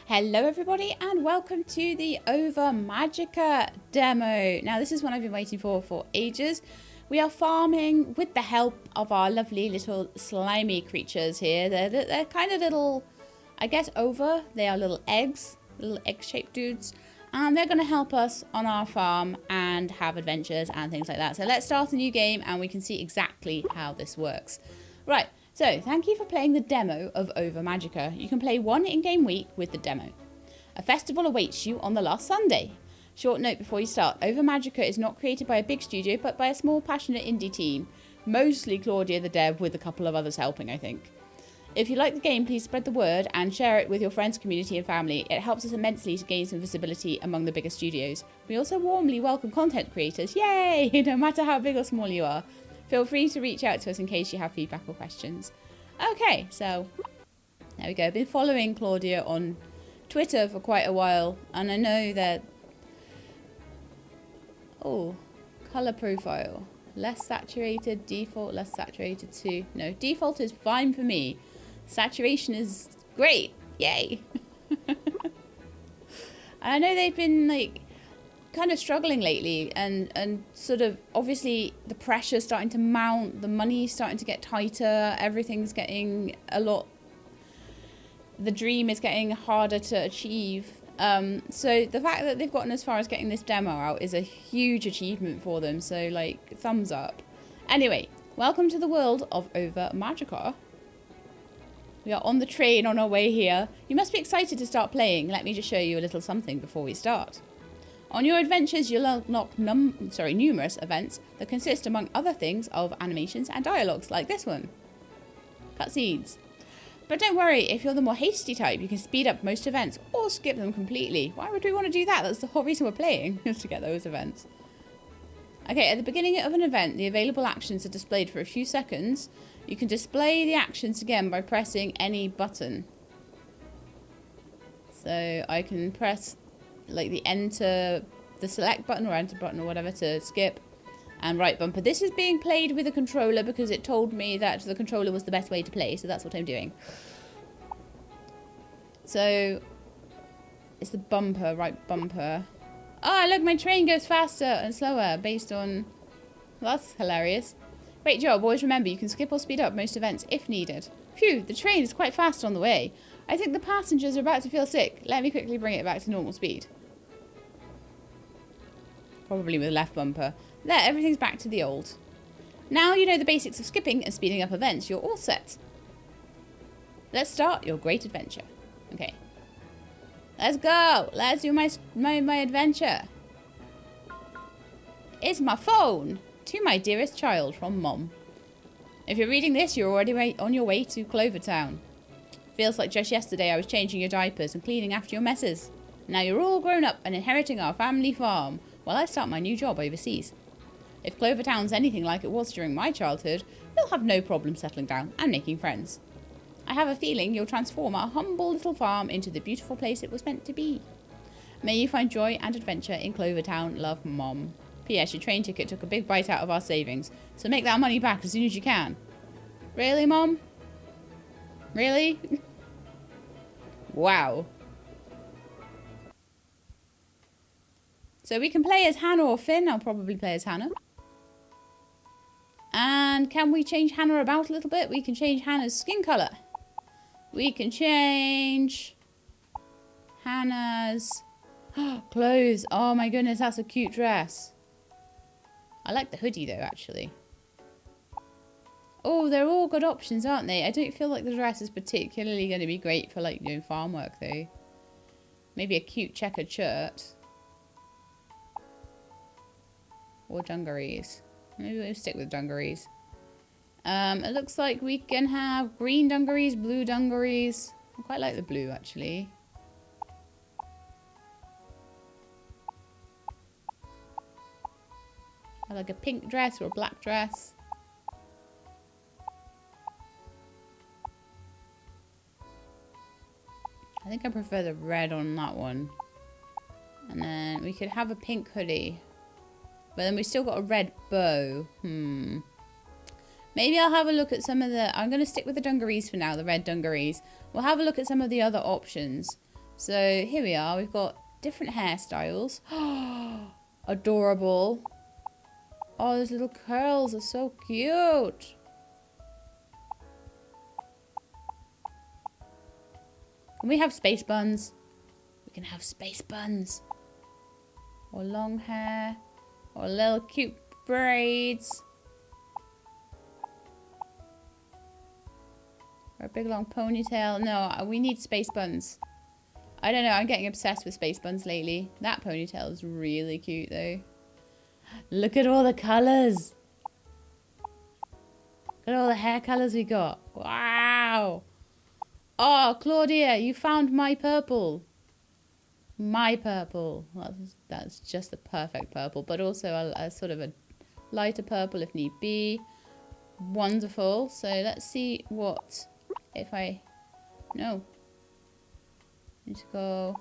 Hello everybody and welcome to the Ova Magica demo. Now this is one I've been waiting for ages. We are farming with the help of our lovely little slimy creatures here. They're kind of little, I guess Ova, they are little eggs, little egg-shaped dudes. And they're going to help us on our farm and have adventures and things like that. So let's start a new game and we can see exactly how this works. Right. So, thank you for playing the demo of Ova Magica. You can play one in-game week with the demo. A festival awaits you on the last Sunday. Short note before you start, Ova Magica is not created by a big studio, but by a small, passionate indie team. Mostly Claudia the dev, with a couple of others helping, I think. If you like the game, please spread the word and share it with your friends, community and family. It helps us immensely to gain some visibility among the bigger studios. We also warmly welcome content creators. Yay! No matter how big or small you are. Feel free to reach out to us in case you have feedback or questions. Okay, so there we go. I've been following Claudia on Twitter for quite a while, and I know that... Oh, colour profile. Less saturated, default, less saturated too. No, default is fine for me. Saturation is great. Yay! I know they've been, like, kind of struggling lately and sort of obviously the pressure's starting to mount, the money's starting to get tighter, everything's getting a lot, the dream is getting harder to achieve. So the fact that they've gotten as far as getting this demo out is a huge achievement for them, so like thumbs up. Anyway, welcome to the world of Ova Magica. We are on the train on our way here. You must be excited to start playing. Let me just show you a little something before we start. On your adventures, you'll unlock numerous events that consist, among other things, of animations and dialogues, like this one. Cutscenes. But don't worry, if you're the more hasty type, you can speed up most events or skip them completely. Why would we want to do that? That's the whole reason we're playing, is to get those events. Okay, at the beginning of an event, the available actions are displayed for a few seconds. You can display the actions again by pressing any button. So I can press... like the enter, the select button or enter button or whatever to skip, and right bumper. This is being played with a controller because it told me that the controller was the best way to play, so that's what I'm doing. So it's the bumper, right bumper. Oh look, my train goes faster and slower based on... Well, that's hilarious. Great job. Always remember you can skip or speed up most events if needed. Phew, the train is quite fast on the way. I think the passengers are about to feel sick. Let me quickly bring it back to normal speed. Probably with left bumper. There, everything's back to the old. Now you know the basics of skipping and speeding up events. You're all set. Let's start your great adventure. Okay. Let's go. Let's do my adventure. It's my phone. To my dearest child from Mom. If you're reading this, you're already on your way to Clover Town. Feels like just yesterday I was changing your diapers and cleaning after your messes. Now you're all grown up and inheriting our family farm while I start my new job overseas. If Clover Town's anything like it was during my childhood, you'll have no problem settling down and making friends. I have a feeling you'll transform our humble little farm into the beautiful place it was meant to be. May you find joy and adventure in Clover Town. Love, Mom. P.S. Your train ticket took a big bite out of our savings, so make that money back as soon as you can. Really, Mom? Really? Wow. So we can play as Hannah or Finn. I'll probably play as Hannah. And can we change Hannah about a little bit? We can change Hannah's skin colour. We can change Hannah's clothes. Oh my goodness, that's a cute dress. I like the hoodie though, actually. Oh, they're all good options, aren't they? I don't feel like the dress is particularly going to be great for, like, doing farm work, though. Maybe a cute checkered shirt. Or dungarees. Maybe we'll stick with dungarees. It looks like we can have green dungarees, blue dungarees. I quite like the blue, actually. I like a pink dress or a black dress. I think I prefer the red on that one. And then we could have a pink hoodie. But then we still got a red bow. Maybe I'll have a look at some of the... I'm going to stick with the dungarees for now, the red dungarees. We'll have a look at some of the other options. So here we are. We've got different hairstyles. Adorable. Oh, those little curls are so cute. Can we have space buns? We can have space buns. Or long hair. Or little cute braids. Or a big long ponytail. No, we need space buns. I don't know, I'm getting obsessed with space buns lately. That ponytail is really cute though. Look at all the colours. Look at all the hair colours we got. Wow. Oh, Claudia, you found my purple. My purple. That's just the perfect purple, but also a sort of a lighter purple if need be. Wonderful. So let's see what if I... No. Need to go...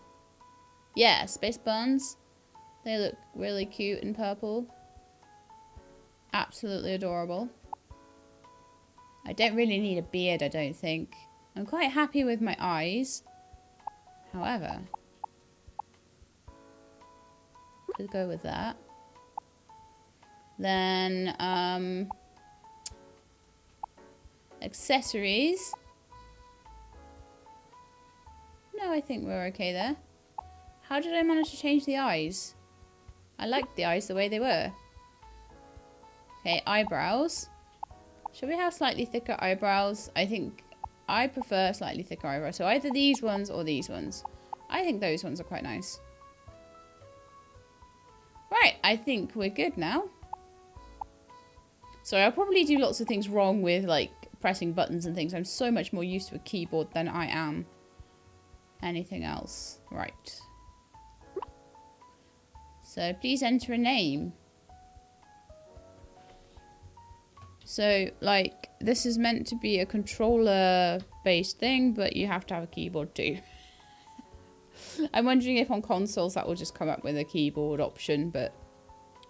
Yeah, space buns. They look really cute in purple. Absolutely adorable. I don't really need a beard, I don't think. I'm quite happy with my eyes. However, could go with that. Then, accessories. No, I think we're okay there. How did I manage to change the eyes? I liked the eyes the way they were. Okay, eyebrows. Should we have slightly thicker eyebrows? I think I prefer slightly thicker eyebrows. So either these ones or these ones. I think those ones are quite nice. Right, I think we're good now. So I'll probably do lots of things wrong with like pressing buttons and things. I'm so much more used to a keyboard than I am anything else. Right. So please enter a name. So, like, this is meant to be a controller-based thing, but you have to have a keyboard too. I'm wondering if on consoles that will just come up with a keyboard option, but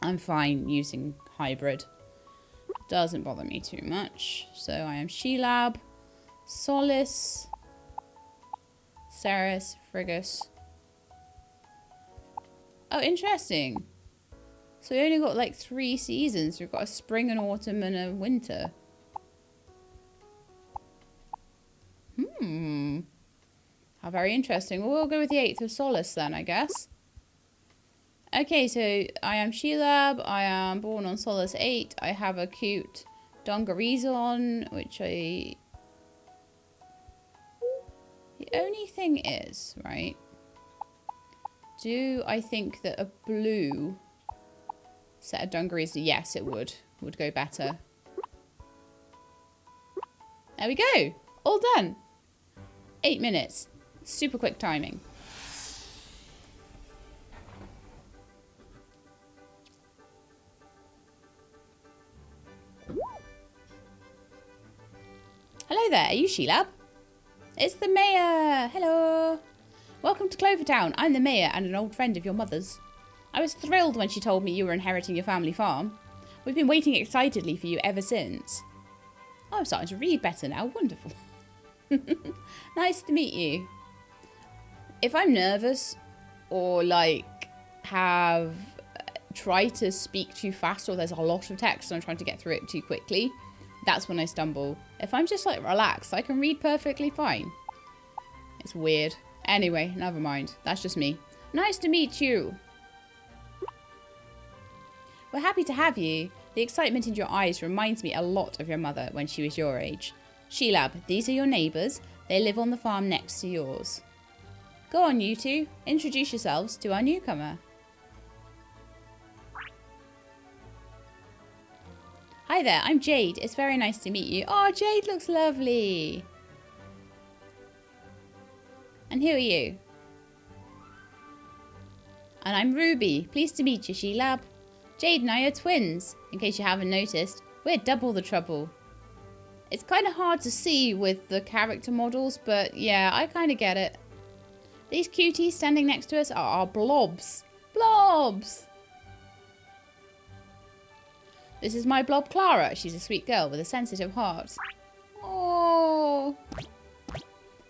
I'm fine using hybrid. Doesn't bother me too much. So I am Shelab, Solace, Ceres, Frigus. Oh, interesting. So we only got like 3 seasons. We've got a spring, an autumn, and a winter. How very interesting. Well, we'll go with the 8th of Solace then, I guess. Okay, so I am Shelab. I am born on Solace 8. I have a cute dungarees on, which I... The only thing is, right, do I think that a blue set of dungarees, yes, it would go better. There we go. All done. 8 minutes. Super quick timing. Hello there. Are you Shelab? It's the mayor. Hello. Welcome to Clover Town. I'm the mayor and an old friend of your mother's. I was thrilled when she told me you were inheriting your family farm. We've been waiting excitedly for you ever since. Oh, I'm starting to read better now. Wonderful. Nice to meet you. If I'm nervous or like have tried to speak too fast or there's a lot of text and I'm trying to get through it too quickly, that's when I stumble. If I'm just like relaxed, I can read perfectly fine. It's weird. Anyway, never mind. That's just me. Nice to meet you. We're happy to have you. The excitement in your eyes reminds me a lot of your mother when she was your age. Shelab, these are your neighbours. They live on the farm next to yours. Go on, you two. Introduce yourselves to our newcomer. Hi there, I'm Jade. It's very nice to meet you. Oh, Jade looks lovely. And who are you? And I'm Ruby. Pleased to meet you, Shelab. Jade and I are twins. In case you haven't noticed, we're double the trouble. It's kind of hard to see with the character models, but yeah, I kind of get it. These cuties standing next to us are our blobs. Blobs! This is my blob Clara. She's a sweet girl with a sensitive heart. Oh,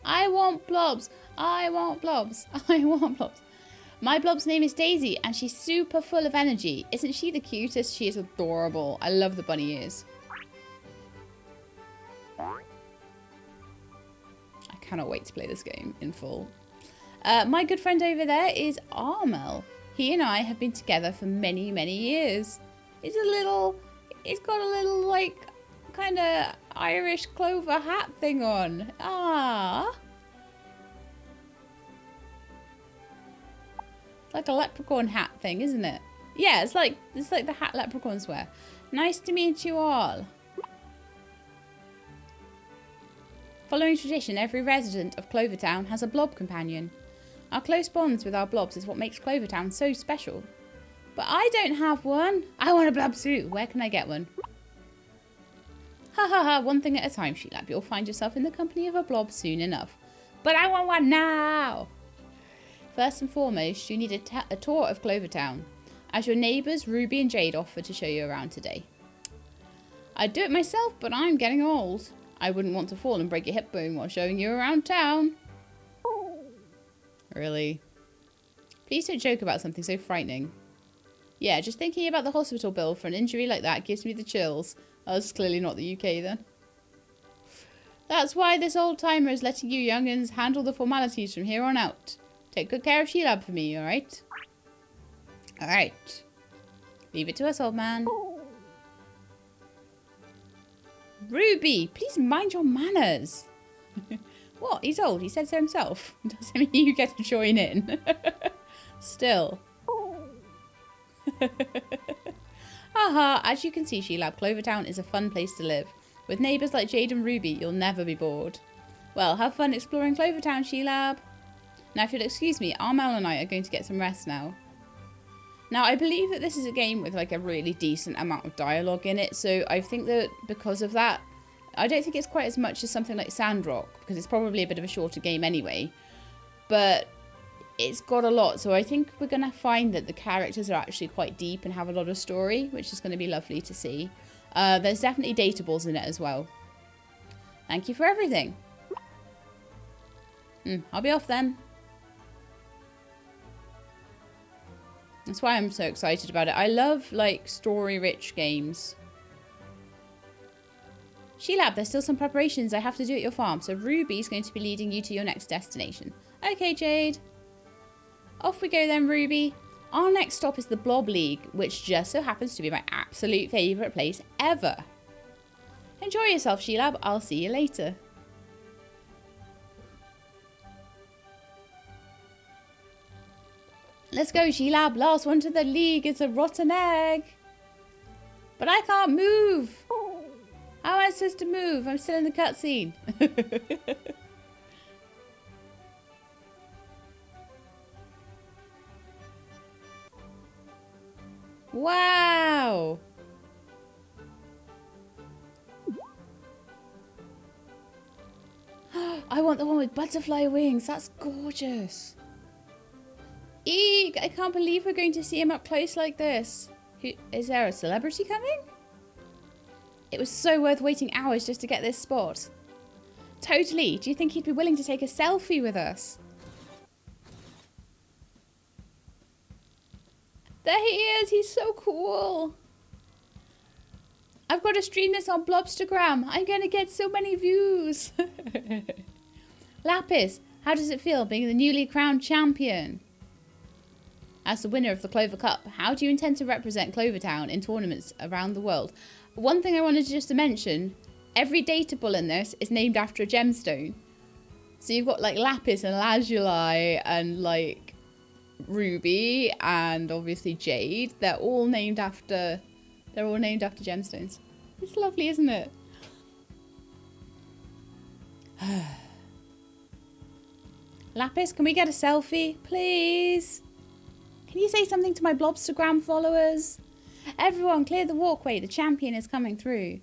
I want blobs. I want blobs. I want blobs. My blob's name is Daisy, and she's super full of energy. Isn't she the cutest? She is adorable. I love the bunny ears. I cannot wait to play this game in full. My good friend over there is Armel. He and I have been together for many, many years. He's got a little, like, kind of Irish clover hat thing on. Ah. Like a leprechaun hat thing, isn't it? Yeah, it's like the hat leprechauns wear. Nice to meet you all. Following tradition, every resident of Clover Town has a blob companion. Our close bonds with our blobs is what makes Clover Town so special. But I don't have one. I want a blob suit. Where can I get one? Ha ha ha, one thing at a time, Sheelab. You'll find yourself in the company of a blob soon enough. But I want one now! First and foremost, you need a tour of Clover Town, as your neighbours Ruby and Jade offer to show you around today. I'd do it myself, but I'm getting old. I wouldn't want to fall and break your hip bone while showing you around town. Really? Please don't joke about something so frightening. Yeah, just thinking about the hospital bill for an injury like that gives me the chills. Oh, that's clearly not the UK then. That's why this old timer is letting you young'uns handle the formalities from here on out. Take good care of Sheelab for me, alright? Alright. Leave it to us, old man. Ruby, please mind your manners. What? He's old. He said so himself. Doesn't mean you get to join in. Still. Haha, as you can see, Sheelab, Clover Town is a fun place to live. With neighbours like Jade and Ruby, you'll never be bored. Well, have fun exploring Clover Town, Sheelab. Now, if you'll excuse me, Armel and I are going to get some rest now. Now, I believe that this is a game with like a really decent amount of dialogue in it, so I think that because of that, I don't think it's quite as much as something like Sandrock, because it's probably a bit of a shorter game anyway. But it's got a lot, so I think we're going to find that the characters are actually quite deep and have a lot of story, which is going to be lovely to see. There's definitely datables in it as well. Thank you for everything. I'll be off then. That's why I'm so excited about it. I love, like, story-rich games. Sheelab, there's still some preparations I have to do at your farm, so Ruby's going to be leading you to your next destination. Okay, Jade. Off we go then, Ruby. Our next stop is the Blob League, which just so happens to be my absolute favourite place ever. Enjoy yourself, Sheelab. I'll see you later. Let's go, Sheelab. Last one to the league. It's a rotten egg. But I can't move. How am I supposed to move? I'm still in the cutscene. Wow. I want the one with butterfly wings. That's gorgeous. Eek, I can't believe we're going to see him up close like this. Is there a celebrity coming? It was so worth waiting hours just to get this spot. Totally. Do you think he'd be willing to take a selfie with us? There he is. He's so cool. I've got to stream this on Blobstagram. I'm going to get so many views. Lapis, how does it feel being the newly crowned champion? As the winner of the Clover Cup, how do you intend to represent Clover Town in tournaments around the world? One thing I wanted just to mention, every data bull in this is named after a gemstone. So you've got like Lapis and Lazuli and like Ruby and obviously Jade. They're all named after gemstones. It's lovely, isn't it? Lapis, can we get a selfie, please? Can you say something to my Blobstagram followers? Everyone, clear the walkway. The champion is coming through.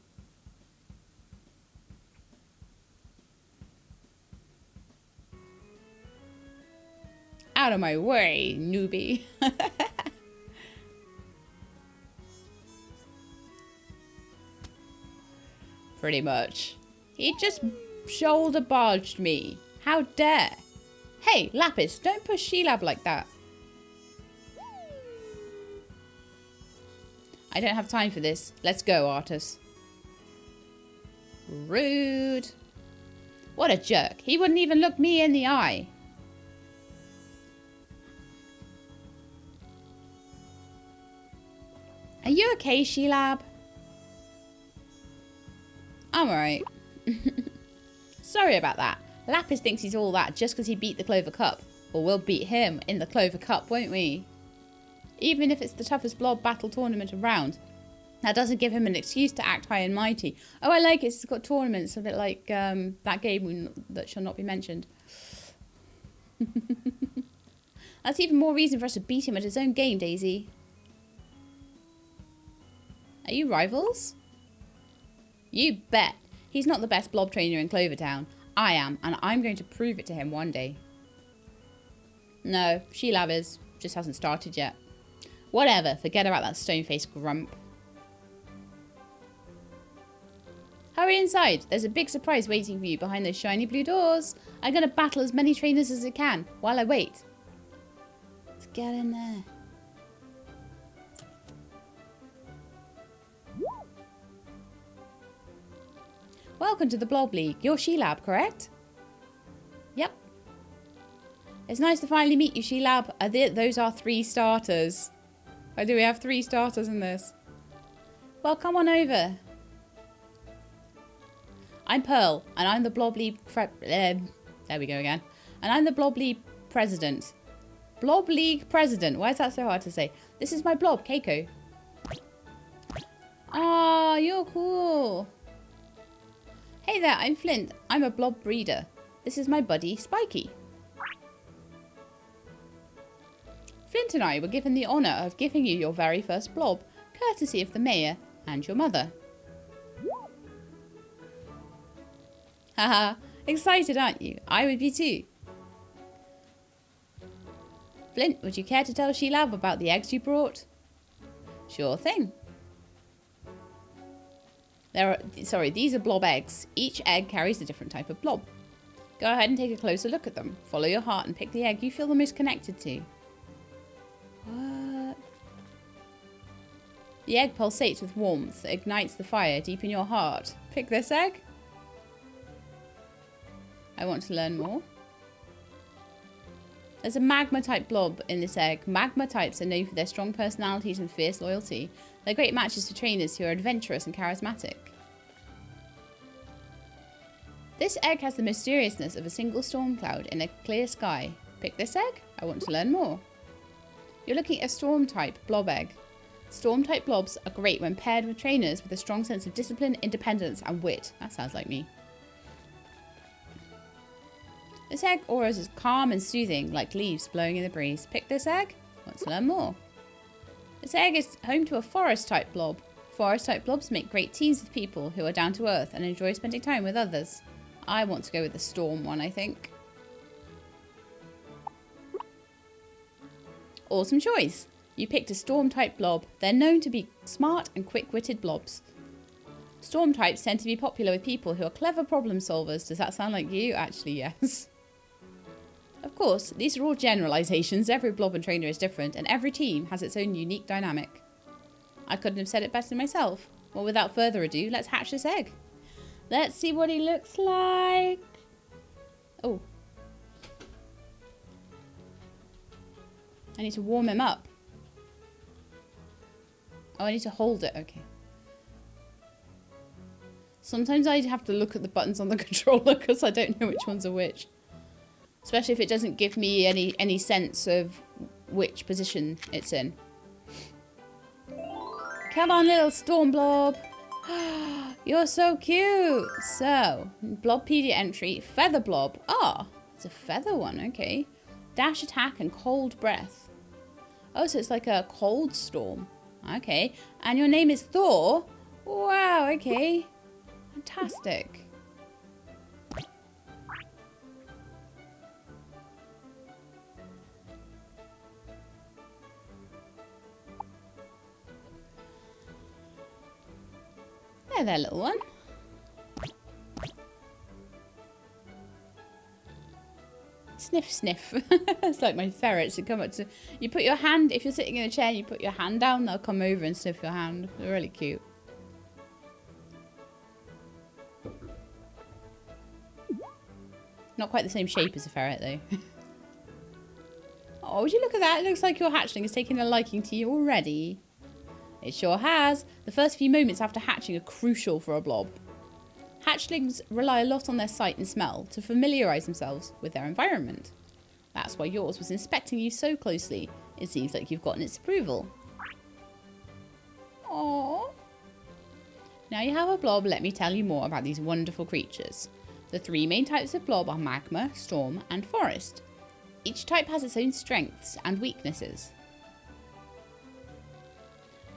Out of my way, newbie. Pretty much. He just shoulder barged me. How dare. Hey, Lapis, don't push Sheilab like that. I don't have time for this. Let's go, Artus. Rude. What a jerk. He wouldn't even look me in the eye. Are you okay, Sheilab? I'm alright. Sorry about that. Lapis thinks he's all that just because he beat the Clover Cup. Or we'll beat him in the Clover Cup, won't we? Even if it's the toughest blob battle tournament around. That doesn't give him an excuse to act high and mighty. Oh, I like it. It's got tournaments. A bit like that game that shall not be mentioned. That's even more reason for us to beat him at his own game, Daisy. Are you rivals? You bet. He's not the best blob trainer in Clover Town. I am, and I'm going to prove it to him one day. No, Sheilab is. Just hasn't started yet. Whatever, forget about that stone-faced grump. Hurry inside. There's a big surprise waiting for you behind those shiny blue doors. I'm going to battle as many trainers as I can while I wait. Let's get in there. Welcome to the Blob League. You're Sheilab, correct? Yep. It's nice to finally meet you, Sheilab. Those are 3 starters. Oh, do we have 3 starters in this? Well, come on over. I'm Pearl, and I'm the Blob League there we go again. And I'm the Blob League president. Blob League president. Why is that so hard to say? This is my blob, Keiko. Ah, you're cool. Hey there, I'm Flint. I'm a blob breeder. This is my buddy, Spiky. Flint and I were given the honour of giving you your very first blob, courtesy of the mayor and your mother. Haha, excited, aren't you? I would be too. Flint, would you care to tell Sheilab about the eggs you brought? Sure thing. These are blob eggs. Each egg carries a different type of blob. Go ahead and take a closer look at them. Follow your heart and pick the egg you feel the most connected to. What? The egg pulsates with warmth that ignites the fire deep in your heart. Pick this egg? I want to learn more. There's a magma-type blob in this egg. Magma types are known for their strong personalities and fierce loyalty. They're great matches for trainers who are adventurous and charismatic. This egg has the mysteriousness of a single storm cloud in a clear sky. Pick this egg? I want to learn more. You're looking at a storm-type blob egg. Storm-type blobs are great when paired with trainers with a strong sense of discipline, independence, and wit. That sounds like me. This egg aura is calm and soothing, like leaves blowing in the breeze. Pick this egg? Want to learn more. This egg is home to a forest-type blob. Forest-type blobs make great teams of people who are down to earth and enjoy spending time with others. I want to go with the storm one, I think. Awesome choice. You picked a storm-type blob. They're known to be smart and quick-witted blobs. Storm types tend to be popular with people who are clever problem solvers. Does that sound like you? Actually, yes. Of course, these are all generalizations. Every blob and trainer is different, and every team has its own unique dynamic. I couldn't have said it better myself. Well, without further ado, let's hatch this egg. Let's see what he looks like. Oh. I need to warm him up. Oh, I need to hold it. Okay. Sometimes I have to look at the buttons on the controller because I don't know which ones are which. Especially if it doesn't give me any sense of which position it's in. Come on, little storm blob. You're so cute. So, Blobpedia entry, feather blob. Ah, it's a feather one, okay. Dash attack and cold breath. Oh, so it's like a cold storm. Okay. And your name is Thor? Wow, okay. Fantastic. There, little one. Sniff, sniff. It's like my ferrets that come up to... You put your hand... If you're sitting in a chair and you put your hand down, they'll come over and sniff your hand. They're really cute. Not quite the same shape as a ferret, though. Oh, would you look at that? It looks like your hatchling has taken a liking to you already. It sure has. The first few moments after hatching are crucial for a blob. Hatchlings rely a lot on their sight and smell to familiarise themselves with their environment. That's why yours was inspecting you so closely. It seems like you've gotten its approval. Aww. Now you have a blob, let me tell you more about these wonderful creatures. The three main types of blob are magma, storm, and forest. Each type has its own strengths and weaknesses.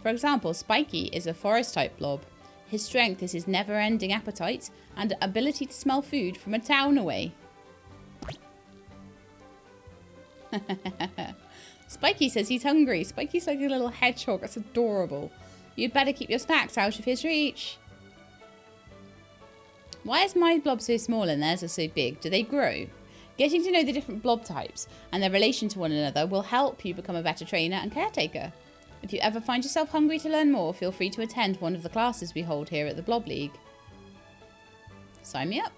For example, Spiky is a forest type blob. His strength is his never-ending appetite and ability to smell food from a town away. Spiky says he's hungry. Spiky's like a little hedgehog. That's adorable. You'd better keep your snacks out of his reach. Why is my blob so small and theirs are so big? Do they grow? Getting to know the different blob types and their relation to one another will help you become a better trainer and caretaker. If you ever find yourself hungry to learn more, feel free to attend one of the classes we hold here at the Blob League. Sign me up.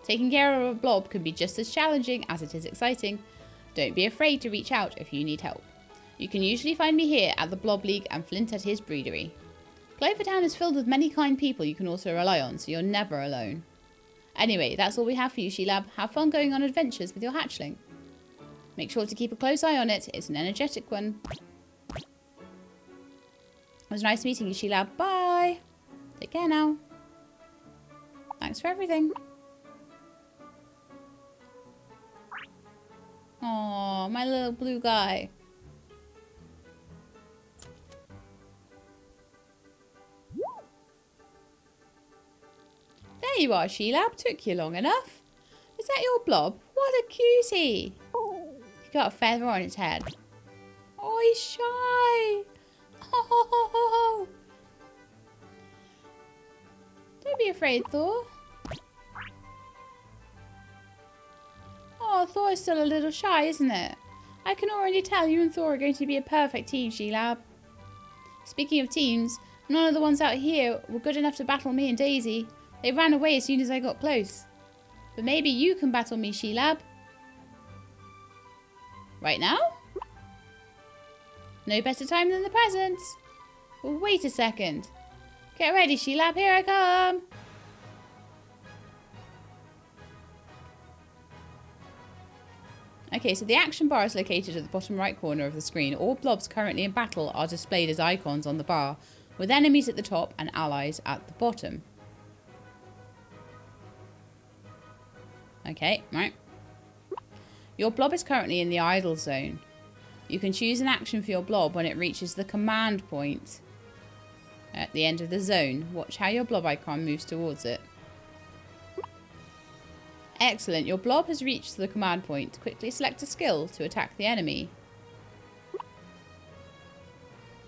Taking care of a blob can be just as challenging as it is exciting. Don't be afraid to reach out if you need help. You can usually find me here at the Blob League and Flint at his breedery. Clover Town is filled with many kind people you can also rely on, so you're never alone. Anyway, that's all we have for you, She-Lab. Have fun going on adventures with your hatchling. Make sure to keep a close eye on it. It's an energetic one. It was nice meeting you, She-Lab. Bye. Take care now. Thanks for everything. Aw, my little blue guy. There you are, She-Lab. Took you long enough. Is that your blob? What a cutie. He's got a feather on its head. Oh, he's shy. Oh. Don't be afraid, Thor. Oh, Thor is still a little shy, isn't it? I can already tell you and Thor are going to be a perfect team, She-Lab. Speaking of teams, none of the ones out here were good enough to battle me and Daisy. They ran away as soon as I got close. But maybe you can battle me, She-Lab. Right now? No better time than the present. Well, wait a second. Get ready, She-Lab. Here I come. Okay, so the action bar is located at the bottom right corner of the screen. All blobs currently in battle are displayed as icons on the bar, with enemies at the top and allies at the bottom. Okay, right. Your blob is currently in the idle zone. You can choose an action for your blob when it reaches the command point at the end of the zone. Watch how your blob icon moves towards it. Excellent. Your blob has reached the command point. Quickly select a skill to attack the enemy.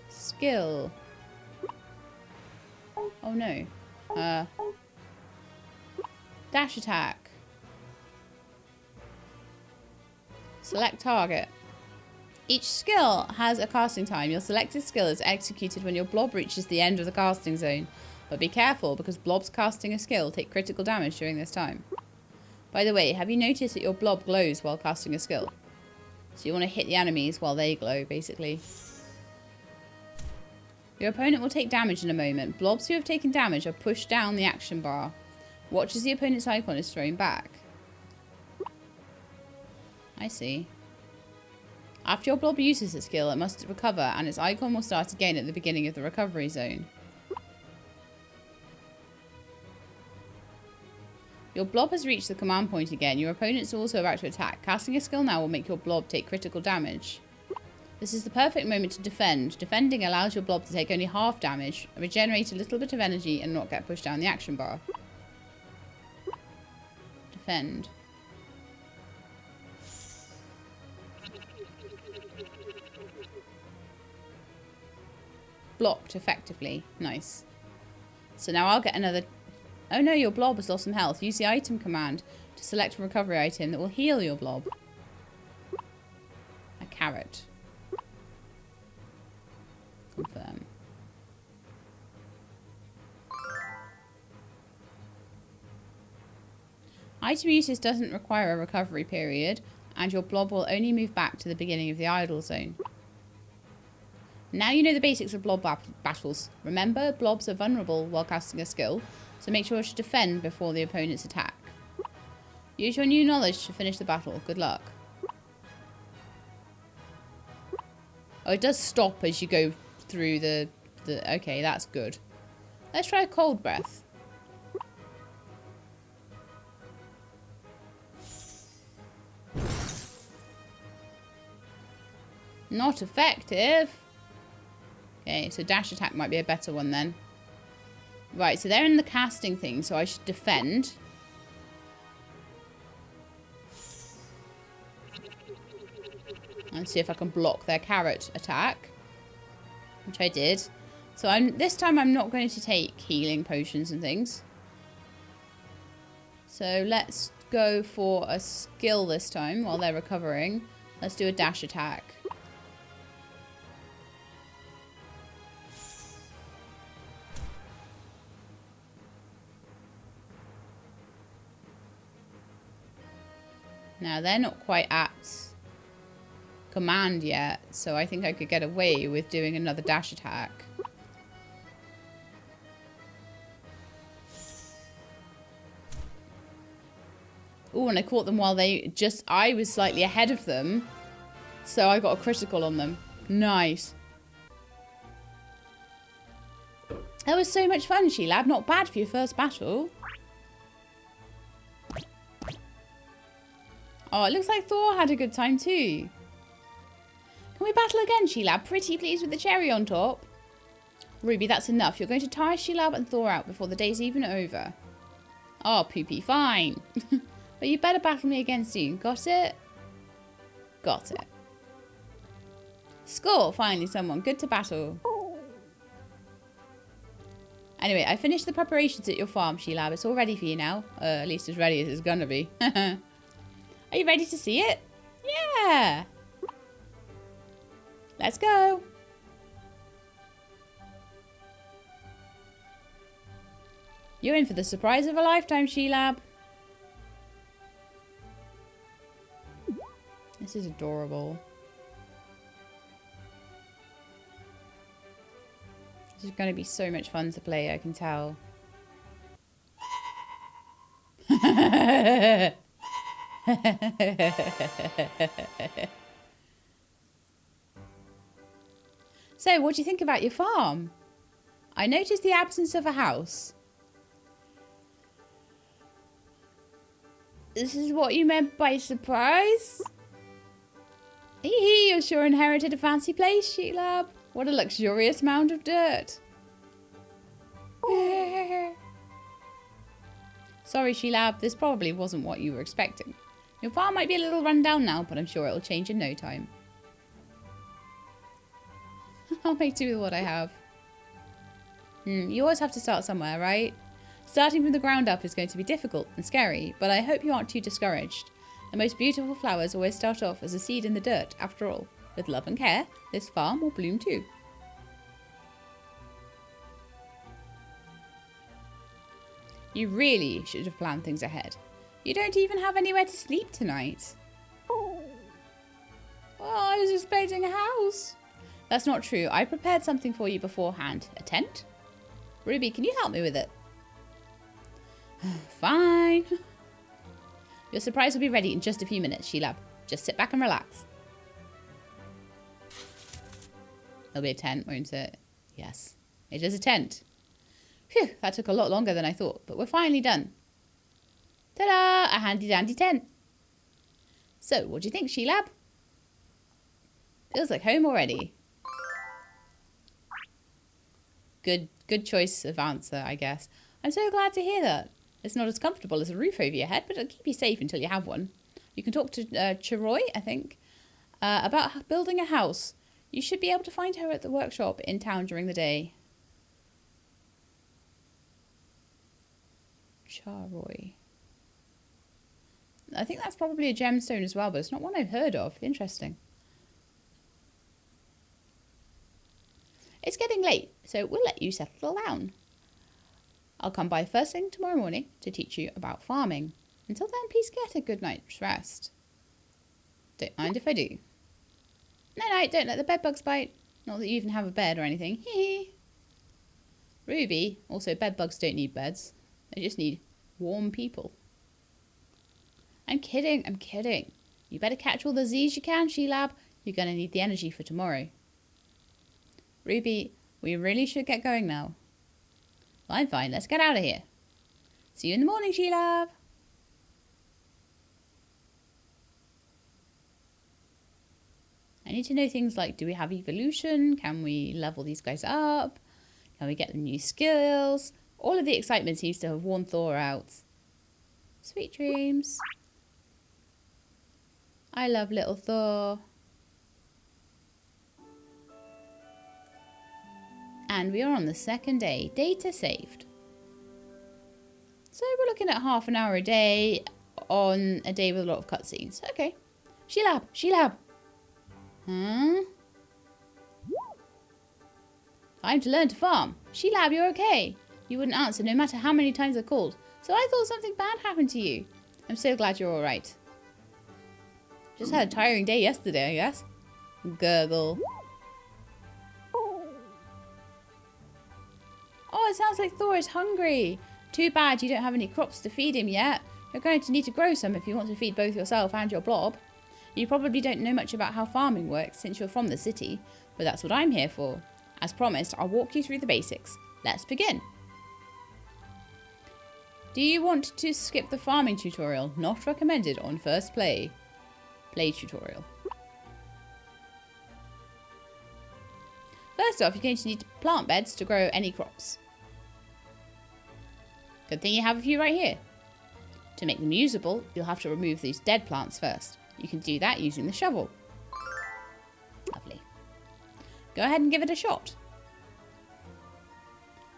Skill. Oh no. Dash attack. Select target. Each skill has a casting time. Your selected skill is executed when your blob reaches the end of the casting zone. But be careful, because blobs casting a skill take critical damage during this time. By the way, have you noticed that your blob glows while casting a skill? So you want to hit the enemies while they glow, basically. Your opponent will take damage in a moment. Blobs who have taken damage are pushed down the action bar. Watch as the opponent's icon is thrown back. I see. After your blob uses its skill, it must recover, and its icon will start again at the beginning of the recovery zone. Your blob has reached the command point again. Your opponent's also about to attack. Casting a skill now will make your blob take critical damage. This is the perfect moment to defend. Defending allows your blob to take only half damage, regenerate a little bit of energy, and not get pushed down the action bar. Defend. Blocked effectively. Nice. So now I'll get another... Oh no, your blob has lost some health. Use the item command to select a recovery item that will heal your blob. A carrot. Confirm. Item uses doesn't require a recovery period, and your blob will only move back to the beginning of the idle zone. Now you know the basics of blob battles. Remember, blobs are vulnerable while casting a skill, so make sure to defend before the opponent's attack. Use your new knowledge to finish the battle. Good luck. Oh, it does stop as you go through the... Okay, that's good. Let's try a cold breath. Not effective. Okay, so dash attack might be a better one then. Right, so they're in the casting thing, so I should defend. And see if I can block their carrot attack. Which I did. So this time I'm not going to take healing potions and things. So let's go for a skill this time while they're recovering. Let's do a dash attack. Now, they're not quite at command yet, so I think I could get away with doing another dash attack. Oh, and I caught them while I was slightly ahead of them, so I got a critical on them. Nice. That was so much fun, Sheelab. Not bad for your first battle. Oh, it looks like Thor had a good time too. Can we battle again, Sheelab? Pretty pleased with the cherry on top. Ruby, that's enough. You're going to tire Sheelab and Thor out before the day's even over. Oh, Poopy, fine. But you better battle me again soon. Got it? Got it. Score, finally someone. Good to battle. Anyway, I finished the preparations at your farm, Sheelab. It's all ready for you now. At least as ready as it's gonna be. Are you ready to see it? Yeah. Let's go. You're in for the surprise of a lifetime, Sheelab. This is adorable. This is going to be so much fun to play, I can tell. So, what do you think about your farm? I noticed the absence of a house. This is what you meant by surprise? You sure inherited a fancy place, Sheelab. What a luxurious mound of dirt. Sorry, Sheelab, this probably wasn't what you were expecting. Your farm might be a little run down now, but I'm sure it'll change in no time. I'll make do with what I have. You always have to start somewhere, right? Starting from the ground up is going to be difficult and scary, but I hope you aren't too discouraged. The most beautiful flowers always start off as a seed in the dirt, after all. With love and care, this farm will bloom too. You really should have planned things ahead. You don't even have anywhere to sleep tonight. Oh, I was expecting a house. That's not true. I prepared something for you beforehand. A tent? Ruby, can you help me with it? Fine. Your surprise will be ready in just a few minutes, Sheelab. Just sit back and relax. It'll be a tent, won't it? Yes, it is a tent. Phew, that took a lot longer than I thought, but we're finally done. Ta-da! A handy-dandy tent. So, what do you think, Sheelab? Feels like home already. Good choice of answer, I guess. I'm so glad to hear that. It's not as comfortable as a roof over your head, but it'll keep you safe until you have one. You can talk to Chiroy, I think, about building a house. You should be able to find her at the workshop in town during the day. Charoy. I think that's probably a gemstone as well, but it's not one I've heard of. Interesting. It's getting late, so we'll let you settle down. I'll come by first thing tomorrow morning to teach you about farming. Until then, please get a good night's rest. Don't mind if I do. No, don't let the bedbugs bite. Not that you even have a bed or anything. Hee. Ruby, also bedbugs don't need beds. They just need warm people. I'm kidding. You better catch all the Z's you can, She-Lab. You're going to need the energy for tomorrow. Ruby, we really should get going now. Well, I'm fine. Let's get out of here. See you in the morning, She-Lab. I need to know things like, do we have evolution? Can we level these guys up? Can we get them new skills? All of the excitement seems to have worn Thor out. Sweet dreams. I love little Thor. And we are on the second day. Data saved. So we're looking at half an hour a day on a day with a lot of cutscenes. Okay. She-Lab. Huh? Time to learn to farm. She-Lab, you're okay. You wouldn't answer no matter how many times I called. So I thought something bad happened to you. I'm so glad you're alright. Just had a tiring day yesterday, I guess. Gurgle. Oh, it sounds like Thor is hungry. Too bad you don't have any crops to feed him yet. You're going to need to grow some if you want to feed both yourself and your blob. You probably don't know much about how farming works since you're from the city, but that's what I'm here for. As promised, I'll walk you through the basics. Let's begin. Do you want to skip the farming tutorial? Not recommended on first play. Play tutorial. First off, you're going to need plant beds to grow any crops. Good thing you have a few right here. To make them usable, you'll have to remove these dead plants first. You can do that using the shovel. Lovely. Go ahead and give it a shot.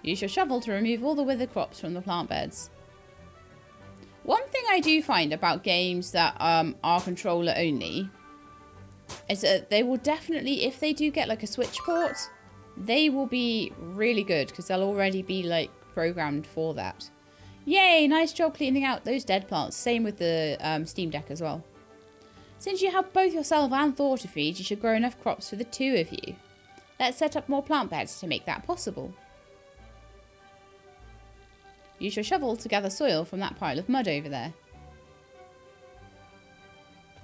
Use your shovel to remove all the withered crops from the plant beds. One thing I do find about games that are controller only is that they will definitely, if they do get like a Switch port, they will be really good because they'll already be like programmed for that. Yay, nice job cleaning out those dead plants. Same with the Steam Deck as well. Since you have both yourself and Thor to feed, you should grow enough crops for the two of you. Let's set up more plant beds to make that possible. Use your shovel to gather soil from that pile of mud over there.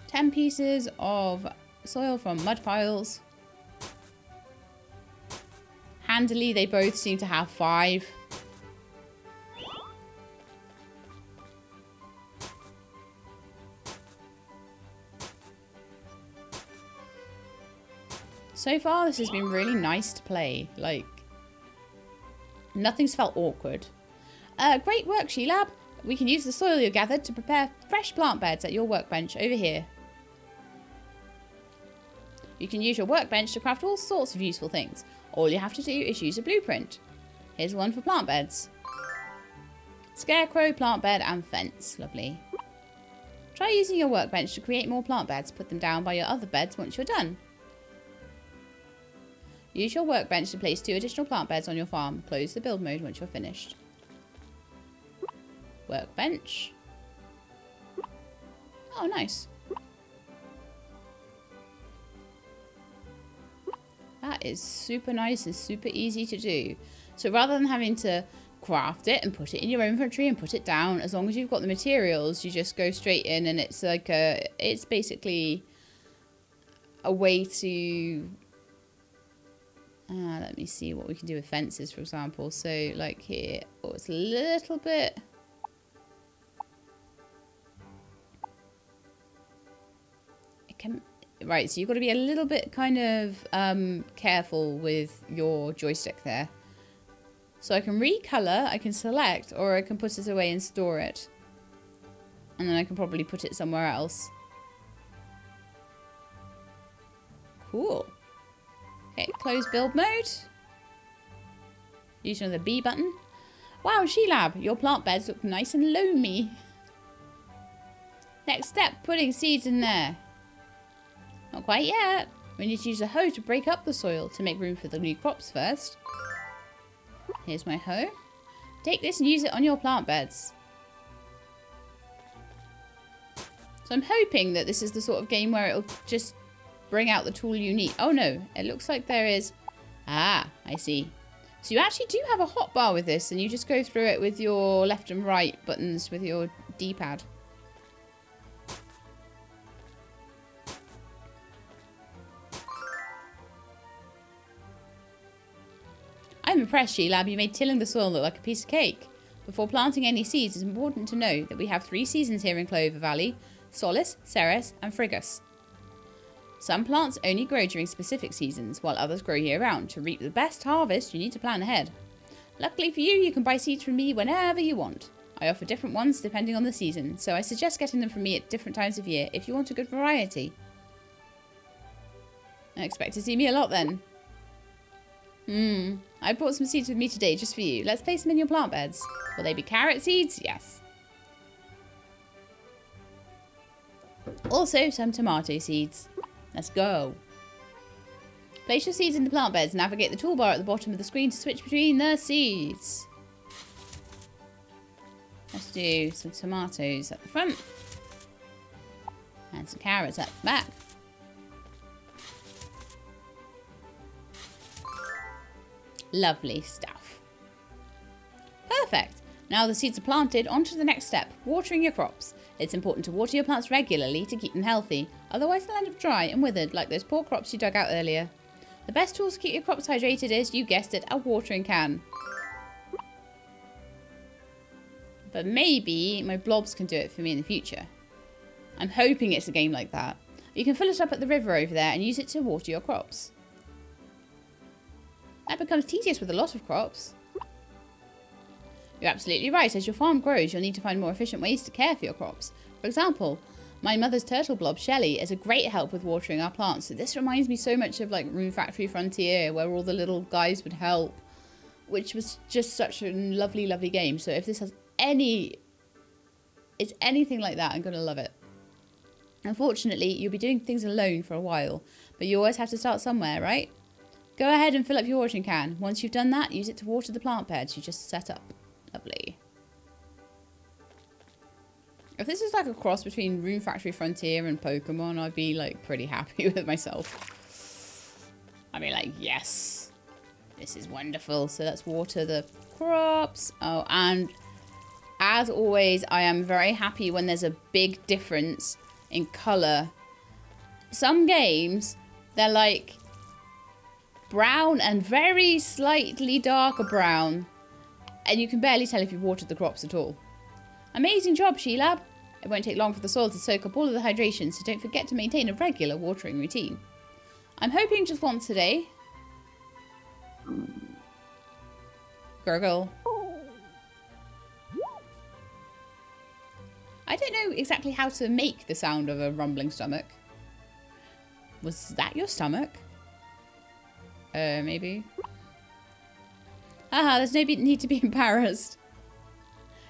10 pieces of soil from mud piles. Handily, they both seem to have 5. So far, this has been really nice to play. Like, nothing's felt awkward. Great work, She-Lab. We can use the soil you gathered to prepare fresh plant beds at your workbench over here. You can use your workbench to craft all sorts of useful things. All you have to do is use a blueprint. Here's one for plant beds. Scarecrow, plant bed, and fence. Lovely. Try using your workbench to create more plant beds. Put them down by your other beds once you're done. Use your workbench to place 2 additional plant beds on your farm. Close the build mode once you're finished. Workbench. Oh, nice. That is super nice and super easy to do. So rather than having to craft it and put it in your inventory and put it down, as long as you've got the materials, you just go straight in and it's like it's basically a way to... let me see what we can do with fences, for example. So, like here, oh, it's a little bit... Right, so you've got to be a little bit kind of careful with your joystick there. So I can recolor, I can select, or I can put it away and store it. And then I can probably put it somewhere else. Cool. Okay, close build mode. Use another B button. Wow, She-Lab, your plant beds look nice and loamy. Next step, putting seeds in there. Not quite yet. We need to use a hoe to break up the soil to make room for the new crops first. Here's my hoe. Take this and use it on your plant beds. So I'm hoping that this is the sort of game where it'll just bring out the tool you need. Oh no, it looks like there is... Ah, I see. So you actually do have a hotbar with this and you just go through it with your left and right buttons with your D-pad. I'm impressed, She-Lab. You made tilling the soil look like a piece of cake. Before planting any seeds, it's important to know that we have 3 seasons here in Clover Valley. Solis, Ceres, and Frigus. Some plants only grow during specific seasons, while others grow year-round. To reap the best harvest, you need to plan ahead. Luckily for you, you can buy seeds from me whenever you want. I offer different ones depending on the season, so I suggest getting them from me at different times of year if you want a good variety. I expect to see me a lot then. I brought some seeds with me today just for you. Let's place them in your plant beds. Will they be carrot seeds? Yes. Also, some tomato seeds. Let's go. Place your seeds in the plant beds. Navigate the toolbar at the bottom of the screen to switch between the seeds. Let's do some tomatoes at the front. And some carrots at the back. Lovely stuff. Perfect. Now the seeds are planted, on to the next step, watering your crops. It's important to water your plants regularly to keep them healthy, otherwise they'll end up dry and withered like those poor crops you dug out earlier. The best tool to keep your crops hydrated is, you guessed it, a watering can. But maybe my blobs can do it for me in the future. I'm hoping it's a game like that. You can fill it up at the river over there and use it to water your crops. That becomes tedious with a lot of crops. You're absolutely right. As your farm grows, you'll need to find more efficient ways to care for your crops. For example, my mother's turtle blob, Shelley, is a great help with watering our plants. So this reminds me so much of like Rune Factory Frontier, where all the little guys would help, which was just such a lovely, lovely game. So if this has anything like that, I'm going to love it. Unfortunately, you'll be doing things alone for a while, but you always have to start somewhere, right? Go ahead and fill up your watering can. Once you've done that, use it to water the plant beds you just set up. Lovely. If this is like a cross between Rune Factory Frontier and Pokemon, I'd be like pretty happy with myself. I'd be like, yes, this is wonderful. So let's water the crops. Oh, and as always, I am very happy when there's a big difference in colour. Some games, they're like brown and very slightly darker brown, and you can barely tell if you've watered the crops at all. Amazing job, She-Lab. It won't take long for the soil to soak up all of the hydration, so don't forget to maintain a regular watering routine. I'm hoping just once a day. Gurgle. I don't know exactly how to make the sound of a rumbling stomach. Was that your stomach? Maybe. Haha, there's no need to be embarrassed.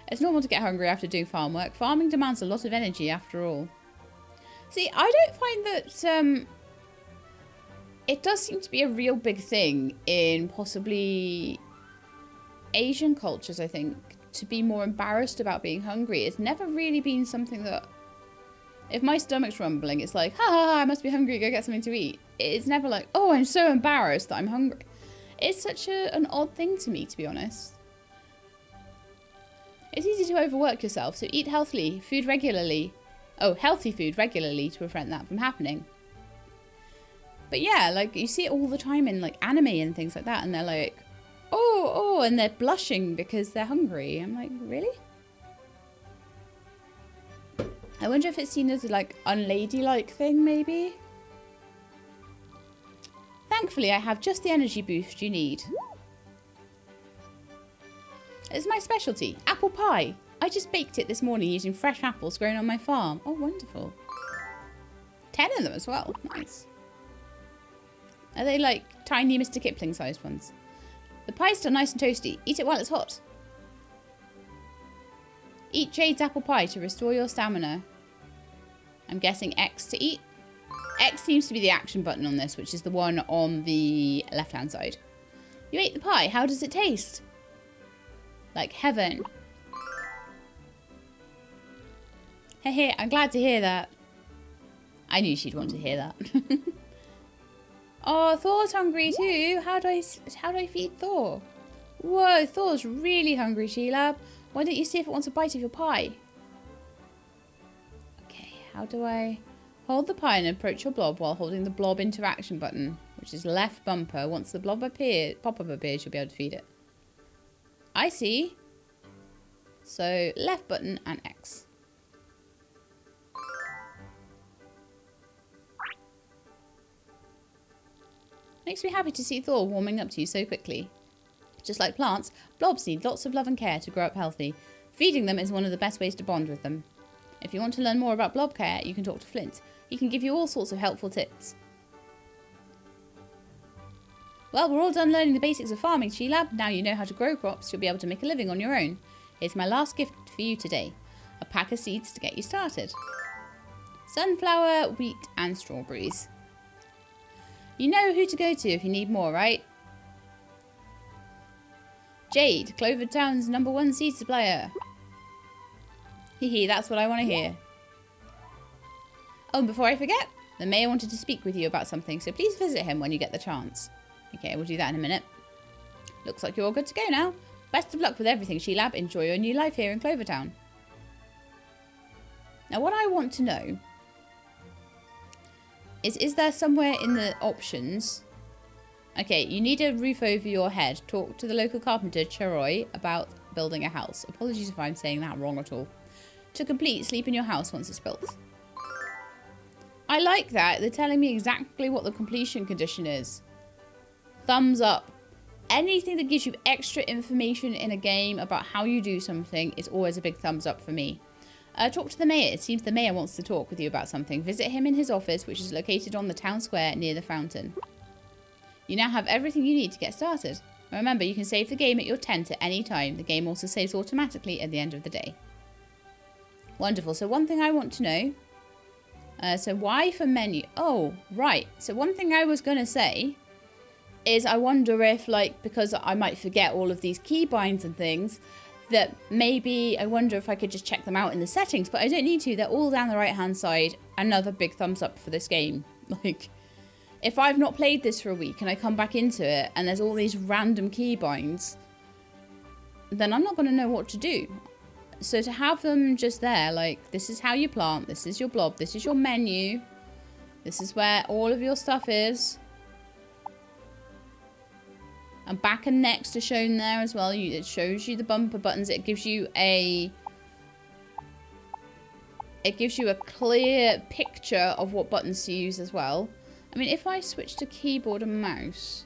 It's normal to get hungry after doing farm work. Farming demands a lot of energy after all. See, I don't find that it does seem to be a real big thing in possibly Asian cultures, I think, to be more embarrassed about being hungry. It's never really been something that, if my stomach's rumbling, it's like, ha ha ha, I must be hungry, go get something to eat. It's never like, oh, I'm so embarrassed that I'm hungry. It's such an odd thing to me, to be honest. It's easy to overwork yourself, so eat healthily, food regularly. Oh, healthy food regularly to prevent that from happening. But yeah, like, you see it all the time in, like, anime and things like that, and they're like, oh, and they're blushing because they're hungry. I'm like, really? I wonder if it's seen as a, like, unladylike thing, maybe? Thankfully, I have just the energy boost you need. It's my specialty, apple pie. I just baked it this morning using fresh apples grown on my farm. Oh, wonderful. 10 of them as well. Nice. Are they like tiny Mr. Kipling sized ones? The pie's still nice and toasty. Eat it while it's hot. Eat Jade's apple pie to restore your stamina. I'm guessing X to eat. X seems to be the action button on this, which is the one on the left-hand side. You ate the pie. How does it taste? Like heaven. Hey, I'm glad to hear that. I knew she'd want to hear that. Oh, Thor's hungry too. How do I feed Thor? Whoa, Thor's really hungry, Sheila. Why don't you see if it wants a bite of your pie? Okay, how do I... Hold the pie and approach your blob while holding the blob interaction button, which is left bumper. Once the blob pop-up appears, you'll be able to feed it. I see. So, left button and X. Makes me happy to see Thor warming up to you so quickly. Just like plants, blobs need lots of love and care to grow up healthy. Feeding them is one of the best ways to bond with them. If you want to learn more about blob care, you can talk to Flint. He can give you all sorts of helpful tips. Well, we're all done learning the basics of farming, Sheila. Now you know how to grow crops, you'll be able to make a living on your own. Here's my last gift for you today. A pack of seeds to get you started. Sunflower, wheat and strawberries. You know who to go to if you need more, right? Jade, Clover Town's #1 seed supplier. Hehe, that's what I want to hear. Oh, and before I forget, the mayor wanted to speak with you about something, so please visit him when you get the chance. Okay, we'll do that in a minute. Looks like you're all good to go now. Best of luck with everything, Sheila. Enjoy your new life here in Clover Town. Now, what I want to know is there somewhere in the options... Okay, you need a roof over your head. Talk to the local carpenter, Charoy, about building a house. Apologies if I'm saying that wrong at all. To complete, sleep in your house once it's built. I like that. They're telling me exactly what the completion condition is. Thumbs up. Anything that gives you extra information in a game about how you do something is always a big thumbs up for me. Talk to the mayor. It seems the mayor wants to talk with you about something. Visit him in his office, which is located on the town square near the fountain. You now have everything you need to get started. Remember, you can save the game at your tent at any time. The game also saves automatically at the end of the day. Wonderful. So one thing I want to know. So Y for menu. Oh, right. So one thing I was going to say is I wonder if, like, because I might forget all of these keybinds and things, that maybe I wonder if I could just check them out in the settings. But I don't need to. They're all down the right-hand side. Another big thumbs up for this game. Like... If I've not played this for a week and I come back into it and there's all these random keybinds, then I'm not going to know what to do. So to have them just there, like, this is how you plant, this is your blob, this is your menu, this is where all of your stuff is. And back and next are shown there as well. It shows you the bumper buttons. It gives you a clear picture of what buttons to use as well. I mean, if I switch to keyboard and mouse,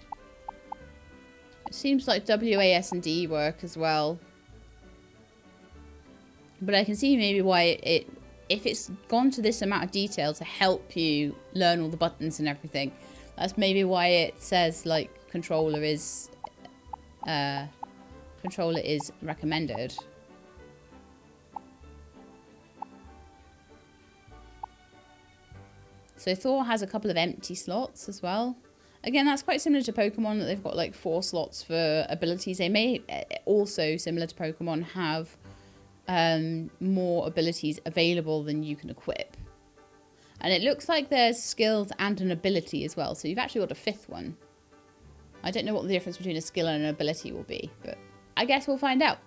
it seems like WASD work as well. But I can see maybe why if it's gone to this amount of detail to help you learn all the buttons and everything, that's maybe why it says, like, controller is recommended. So Thor has a couple of empty slots as well. Again, that's quite similar to Pokemon, that they've got like 4 slots for abilities. They may also, similar to Pokemon, have more abilities available than you can equip. And it looks like there's skills and an ability as well. So you've actually got a 5th one. I don't know what the difference between a skill and an ability will be, but I guess we'll find out.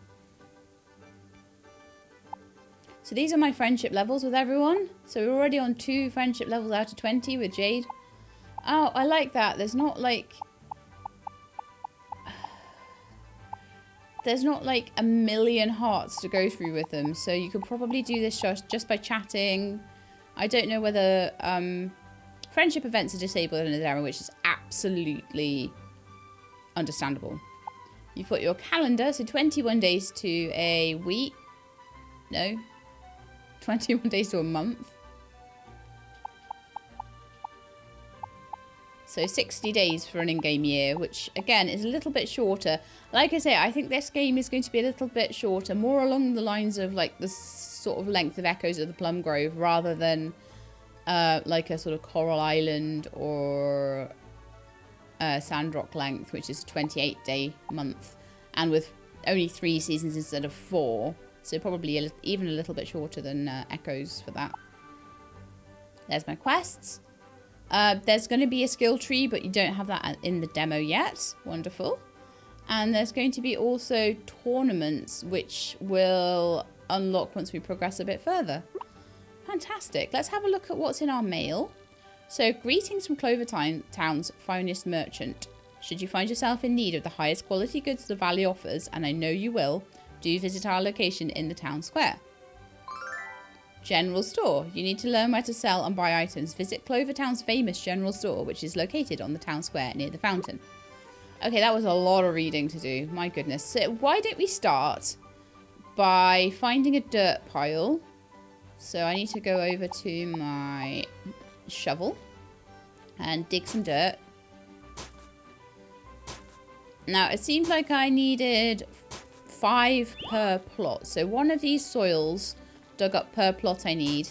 So these are my friendship levels with everyone. So we're already on 2 friendship levels out of 20 with Jade. Oh, I like that. There's not like a million hearts to go through with them. So you could probably do this just by chatting. I don't know whether friendship events are disabled in this era, which is absolutely understandable. You've got your calendar, so 21 days to a week. No. 21 days to a month. So 60 days for an in-game year, which again is a little bit shorter. Like I say, I think this game is going to be a little bit shorter, more along the lines of like the sort of length of Echoes of the Plum Grove, rather than like a sort of coral island or sandrock length, which is a 28-day month, and with only 3 seasons instead of 4, so probably even a little bit shorter than Echoes for that. There's my quests. There's going to be a skill tree, but you don't have that in the demo yet. Wonderful. And there's going to be also tournaments, which will unlock once we progress a bit further. Fantastic. Let's have a look at what's in our mail. So, greetings from Clover Town's finest merchant. Should you find yourself in need of the highest quality goods the valley offers, and I know you will, do visit our location in the town square. General store. You need to learn where to sell and buy items. Visit Clover Town's famous general store, which is located on the town square near the fountain. Okay, that was a lot of reading to do. My goodness. So why don't we start by finding a dirt pile. So I need to go over to my shovel and dig some dirt. Now, it seems like I needed 5 per plot. So one of these soils dug up per plot I need.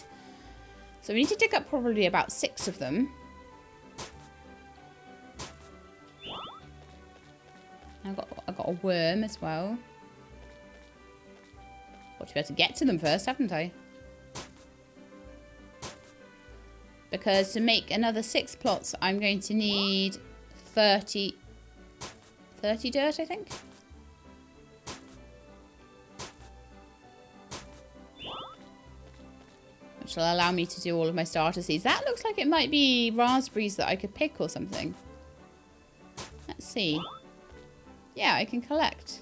So we need to dig up probably about 6 of them. I've got a worm as well. Got to be able to get to them first, haven't I? Because to make another 6 plots, I'm going to need 30 dirt, I think. Which will allow me to do all of my starter seeds. That looks like it might be raspberries that I could pick or something. Let's see. Yeah, I can collect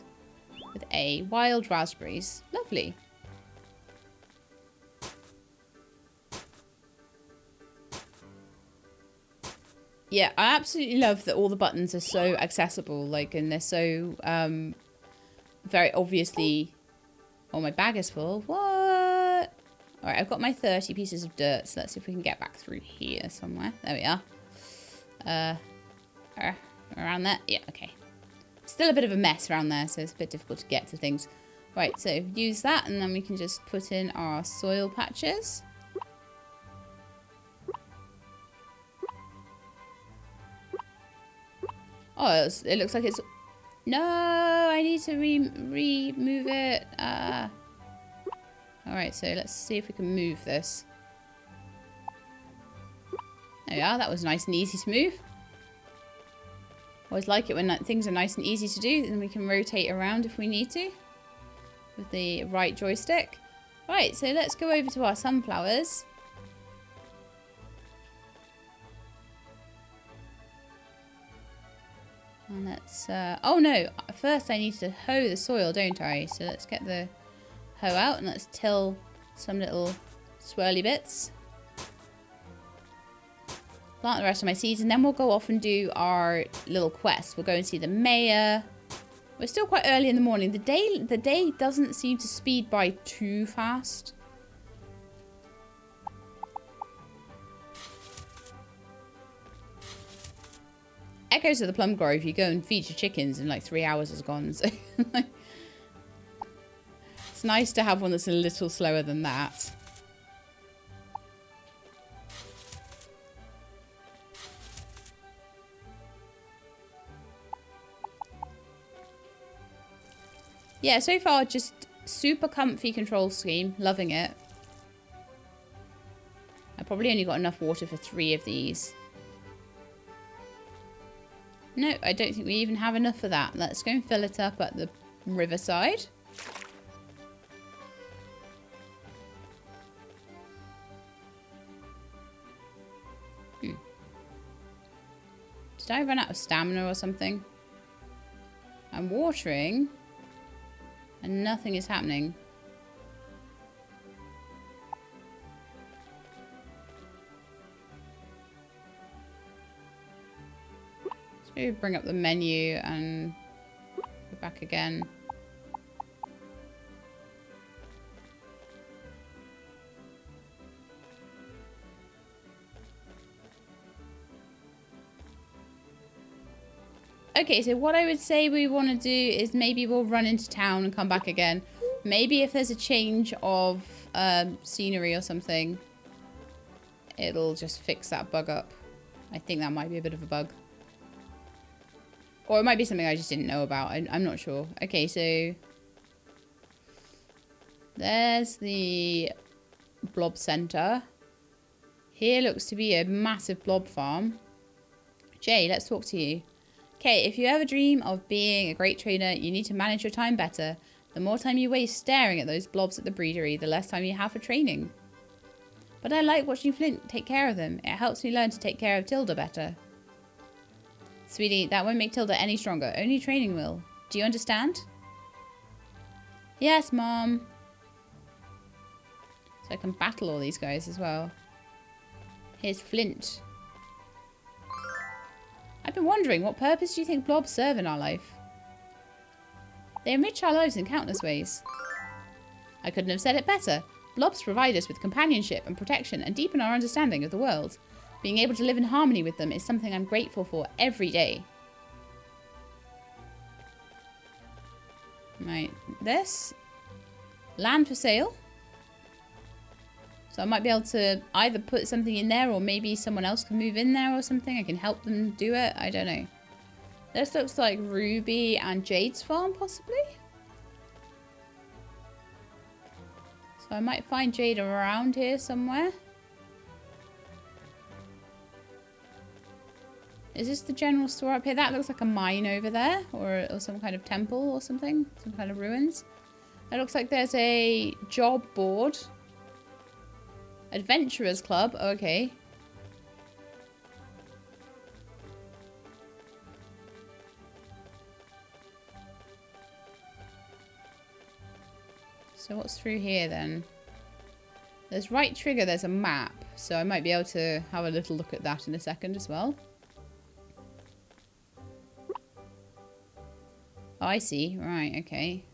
with A. Wild raspberries. Lovely. Yeah, I absolutely love that all the buttons are so accessible, like, and they're so, very obviously... Oh, my bag is full. What? Alright, I've got my 30 pieces of dirt, so let's see if we can get back through here somewhere. There we are. Around there? Yeah, okay. Still a bit of a mess around there, so it's a bit difficult to get to things. Right, so use that, and then we can just put in our soil patches. Oh, it looks like it's... No, I need to remove it. Alright, so let's see if we can move this. There we are, that was nice and easy to move. Always like it when things are nice and easy to do, and we can rotate around if we need to with the right joystick. Right, so let's go over to our sunflowers. And let's, oh no, first I need to hoe the soil, don't I? So let's get the hoe out and let's till some little swirly bits. Plant the rest of my seeds, and then we'll go off and do our little quest. We'll go and see the mayor. We're still quite early in the morning. The day doesn't seem to speed by too fast. Echoes of the Plum Grove, you go and feed your chickens and like 3 hours is gone. So it's nice to have one that's a little slower than that. Yeah, so far just super comfy control scheme. Loving it. I probably only got enough water for 3 of these. No, I don't think we even have enough for that. Let's go and fill it up at the riverside. Did I run out of stamina or something? I'm watering and nothing is happening. Maybe bring up the menu and go back again. Okay, so what I would say we want to do is maybe we'll run into town and come back again. Maybe if there's a change of scenery or something, it'll just fix that bug up. I think that might be a bit of a bug. Or it might be something I just didn't know about. I'm not sure. Okay, so there's the Blob Center. Here looks to be a massive blob farm. Jay, let's talk to you. Okay, if you ever dream of being a great trainer, you need to manage your time better. The more time you waste staring at those blobs at the breedery, the less time you have for training. But I like watching Flint take care of them. It helps me learn to take care of Tilda better. Sweetie, that won't make Tilda any stronger. Only training will. Do you understand? Yes, Mom. So I can battle all these guys as well. Here's Flint. I've been wondering, what purpose do you think blobs serve in our life? They enrich our lives in countless ways. I couldn't have said it better. Blobs provide us with companionship and protection and deepen our understanding of the world. Being able to live in harmony with them is something I'm grateful for every day. Right, this. Land for sale. So I might be able to either put something in there or maybe someone else can move in there or something. I can help them do it. I don't know. This looks like Ruby and Jade's farm, possibly. So I might find Jade around here somewhere. Is this the general store up here? That looks like a mine over there. Or some kind of temple or something. Some kind of ruins. It looks like there's a job board. Adventurers Club. Oh, okay. So what's through here then? There's right trigger. There's a map. So I might be able to have a little look at that in a second as well. Oh, I see. Right, okay.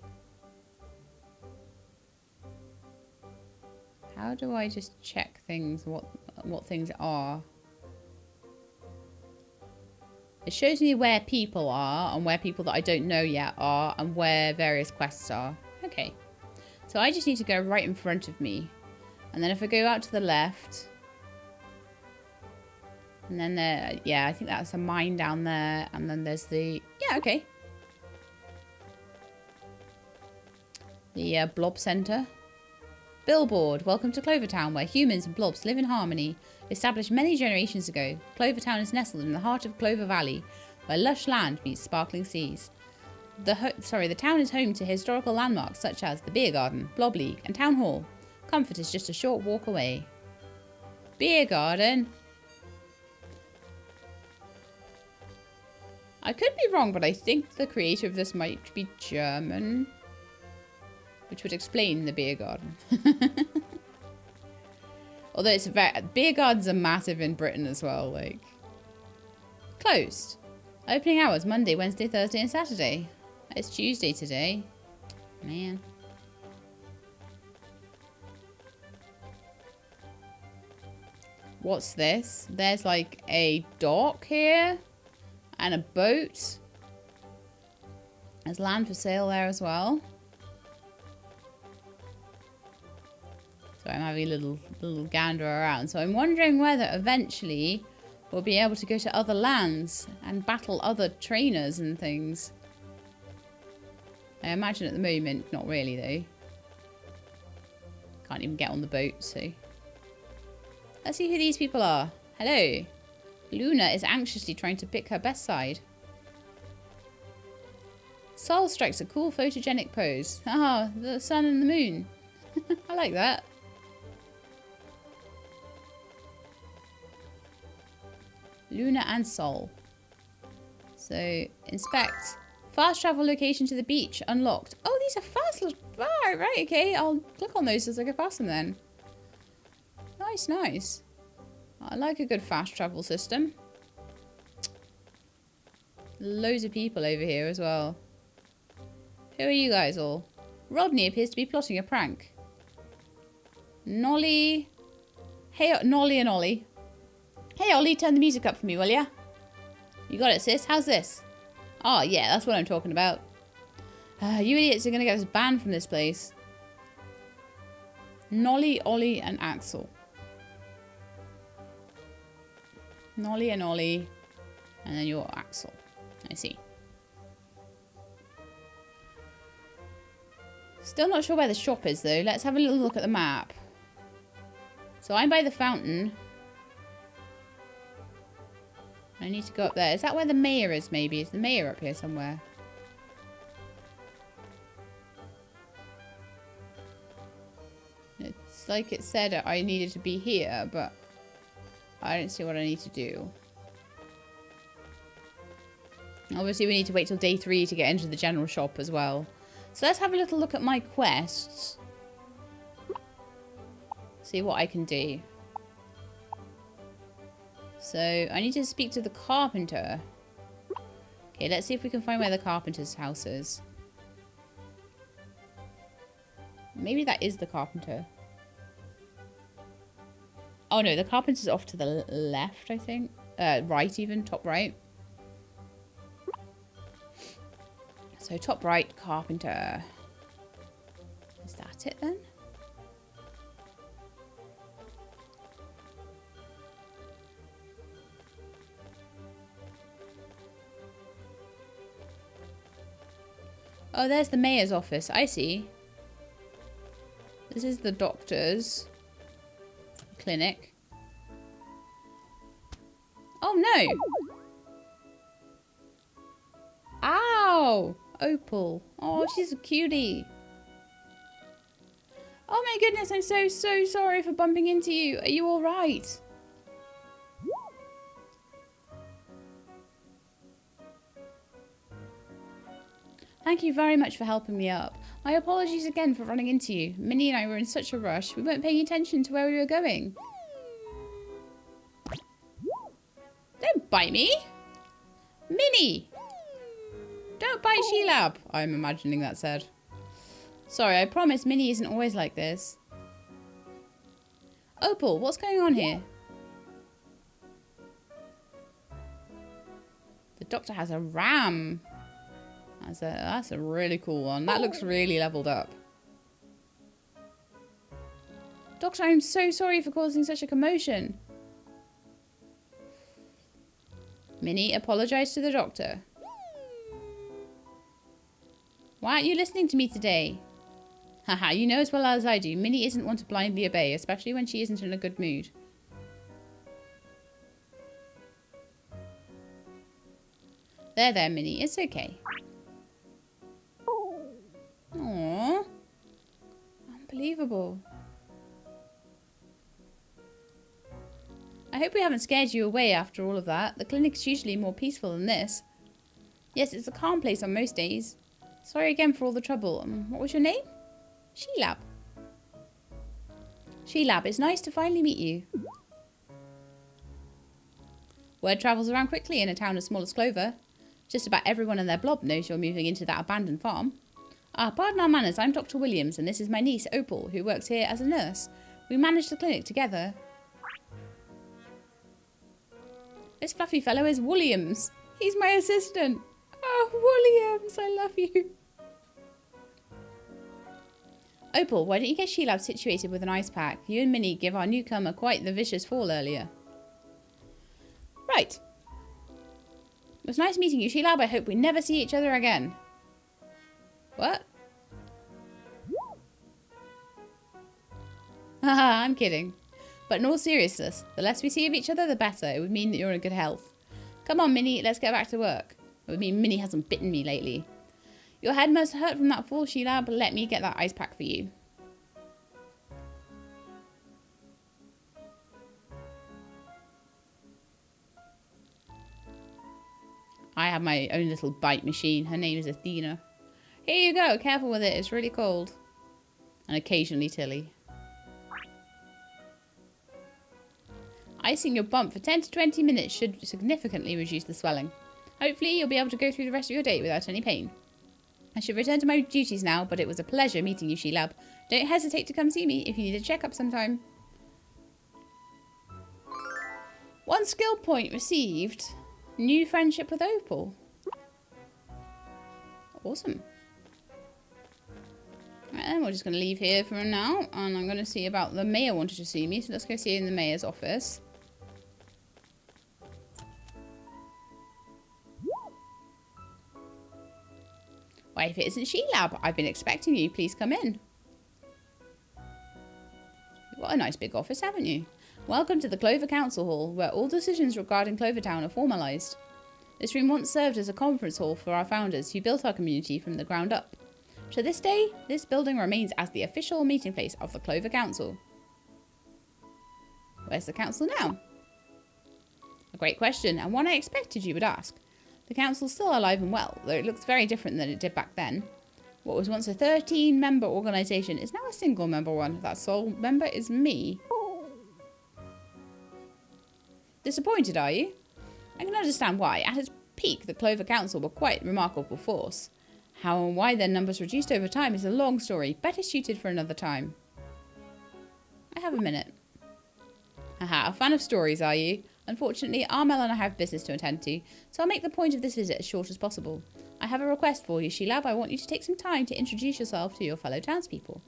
How do I just check things, what things are? It shows me where people are and where people that I don't know yet are and where various quests are. Okay. So I just need to go right in front of me. And then if I go out to the left. And then there, yeah, I think that's a mine down there. And then there's the, yeah, okay. The Blob Center. Billboard, welcome to Clover Town, where humans and blobs live in harmony. Established many generations ago, Clover Town is nestled in the heart of Clover Valley, where lush land meets sparkling seas. The town is home to historical landmarks such as the Beer Garden, Blob League, and Town Hall. Comfort is just a short walk away. Beer Garden. I could be wrong, but I think the creator of this might be German. Which would explain the beer garden. Although it's beer gardens are massive in Britain as well. Like, closed. Opening hours Monday, Wednesday, Thursday, and Saturday. It's Tuesday today. Man. What's this? There's like a dock here and a boat. There's land for sale there as well. So I'm having a little gander around. So I'm wondering whether eventually we'll be able to go to other lands and battle other trainers and things. I imagine at the moment, not really though. Can't even get on the boat, so. Let's see who these people are. Hello. Luna is anxiously trying to pick her best side. Sol strikes a cool photogenic pose. Ah, the sun and the moon. I like that. Luna and Sol. So, inspect. Fast travel location to the beach. Unlocked. Oh, these are fast. Right, okay. I'll click on those as I go past them then. Nice, nice. I like a good fast travel system. Loads of people over here as well. Who are you guys all? Rodney appears to be plotting a prank. Nolly. Hey, Nolly and Ollie. Hey, Ollie, turn the music up for me, will ya? You got it, sis. How's this? Oh, yeah, that's what I'm talking about. You idiots are going to get us banned from this place. Nolly, Ollie, and Axel. Nolly and Ollie. And then you're Axel. I see. Still not sure where the shop is, though. Let's have a little look at the map. So I'm by the fountain. I need to go up there. Is that where the mayor is, maybe? Is the mayor up here somewhere? It's like it said I needed to be here, but I don't see what I need to do. Obviously, we need to wait till day 3 to get into the general shop as well. So let's have a little look at my quests. See what I can do. So, I need to speak to the carpenter. Okay, let's see if we can find where the carpenter's house is. Maybe that is the carpenter. Oh no, the carpenter's off to the left, I think. Right even, top right. So top right, carpenter. Is that it then? Oh, there's the mayor's office. I see. This is the doctor's clinic. Oh no! Ow! Opal. Oh, she's a cutie. Oh my goodness, I'm so sorry for bumping into you. Are you alright? Thank you very much for helping me up. My apologies again for running into you. Minnie and I were in such a rush. We weren't paying attention to where we were going. Don't bite me. Minnie! Don't bite Sheilab. I'm imagining that said. Sorry, I promise Minnie isn't always like this. Opal, what's going on here? The doctor has a ram. That's a really cool one. That looks really leveled up. Doctor, I'm so sorry for causing such a commotion. Minnie, apologise to the doctor. Why aren't you listening to me today? Haha, you know as well as I do, Minnie isn't one to blindly obey, especially when she isn't in a good mood. There, Minnie, it's okay. Aww. Unbelievable. I hope we haven't scared you away after all of that. The clinic's usually more peaceful than this. Yes, it's a calm place on most days. Sorry again for all the trouble. What was your name? Sheilab. Sheilab, it's nice to finally meet you. Word travels around quickly in a town as small as Clover. Just about everyone and their blob knows you're moving into that abandoned farm. Pardon our manners, I'm Dr. Williams, and this is my niece, Opal, who works here as a nurse. We manage the clinic together. This fluffy fellow is Williams. He's my assistant. Oh, Williams, I love you. Opal, why don't you get Sheilab situated with an ice pack? You and Minnie give our newcomer quite the vicious fall earlier. Right. It was nice meeting you, Sheilab. I hope we never see each other again. What? Haha, I'm kidding. But in all seriousness, the less we see of each other, the better. It would mean that you're in good health. Come on, Minnie, let's get back to work. It would mean Minnie hasn't bitten me lately. Your head must hurt from that fall, Sheilab. Let me get that ice pack for you. I have my own little bite machine. Her name is Athena. Here you go. Careful with it. It's really cold. And occasionally Tilly. Icing your bump for 10 to 20 minutes should significantly reduce the swelling. Hopefully you'll be able to go through the rest of your day without any pain. I should return to my duties now, but it was a pleasure meeting you, Sheilab. Don't hesitate to come see me if you need a checkup sometime. 1 skill point received. New friendship with Opal. Awesome. Right then, we're just going to leave here for now. And I'm going to see about the mayor wanted to see me. So let's go see in the mayor's office. Why, if it isn't She-Lab, I've been expecting you. Please come in. You've got a nice big office, haven't you? Welcome to the Clover Council Hall, where all decisions regarding Clover Town are formalised. This room once served as a conference hall for our founders who built our community from the ground up. To this day, this building remains as the official meeting place of the Clover Council. Where's the council now? A great question, and one I expected you would ask. The council's still alive and well, though it looks very different than it did back then. What was once a 13-member organisation is now a single-member one. That sole member is me. Disappointed, are you? I can understand why. At its peak, the Clover Council were quite a remarkable force. How and why their numbers reduced over time is a long story, better suited for another time. I have a minute. Haha, a fan of stories, are you? Unfortunately, Armel and I have business to attend to, so I'll make the point of this visit as short as possible. I have a request for you, She-Lab. I want you to take some time to introduce yourself to your fellow townspeople.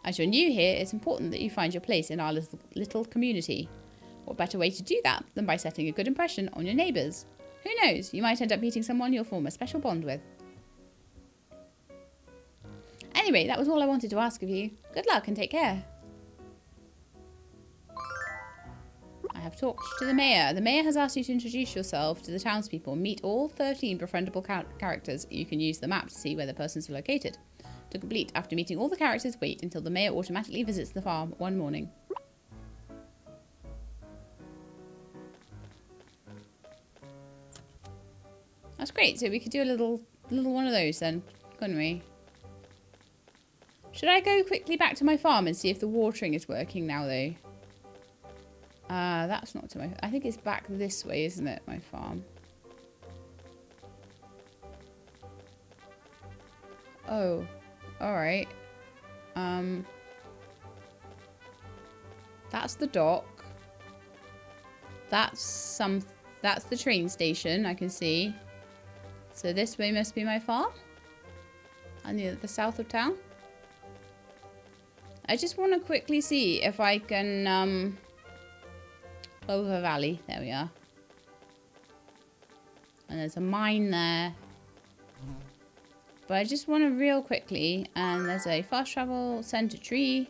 As you're new here, it's important that you find your place in our little community. What better way to do that than by setting a good impression on your neighbours? Who knows, you might end up meeting someone you'll form a special bond with. Anyway, that was all I wanted to ask of you. Good luck and take care. I have talked to the mayor. The mayor has asked you to introduce yourself to the townspeople. Meet all 13 befriendable characters. You can use the map to see where the persons are located. To complete, after meeting all the characters, wait until the mayor automatically visits the farm one morning. That's great. So we could do a little one of those then, couldn't we? Should I go quickly back to my farm and see if the watering is working now, though? That's not to my... I think it's back this way, isn't it, my farm? Oh. Alright. That's the dock. That's the train station, I can see. So this way must be my farm? And the south of town? I just want to quickly see if I can, Ova Valley. There we are. And there's a mine there. But I just want to real quickly, and there's a fast travel center tree.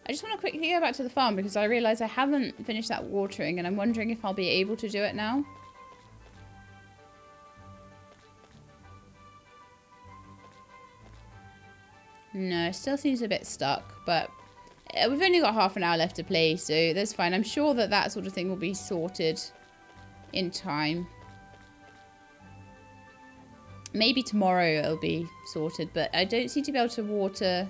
I just want to quickly go back to the farm because I realise I haven't finished that watering and I'm wondering if I'll be able to do it now. No, it still seems a bit stuck, but we've only got half an hour left to play, so that's fine. I'm sure that that sort of thing will be sorted in time. Maybe tomorrow it'll be sorted, but I don't seem to be able to water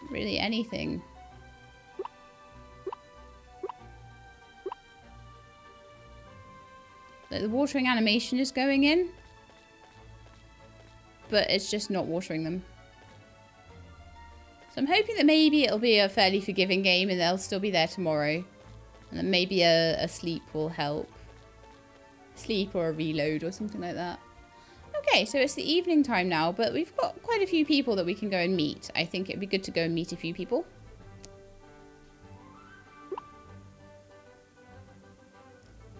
really anything. Like the watering animation is going in, but it's just not watering them. So I'm hoping that maybe it'll be a fairly forgiving game and they'll still be there tomorrow. And then maybe a sleep will help. Sleep or a reload or something like that. Okay, so it's the evening time now, but we've got quite a few people that we can go and meet. I think it'd be good to go and meet a few people.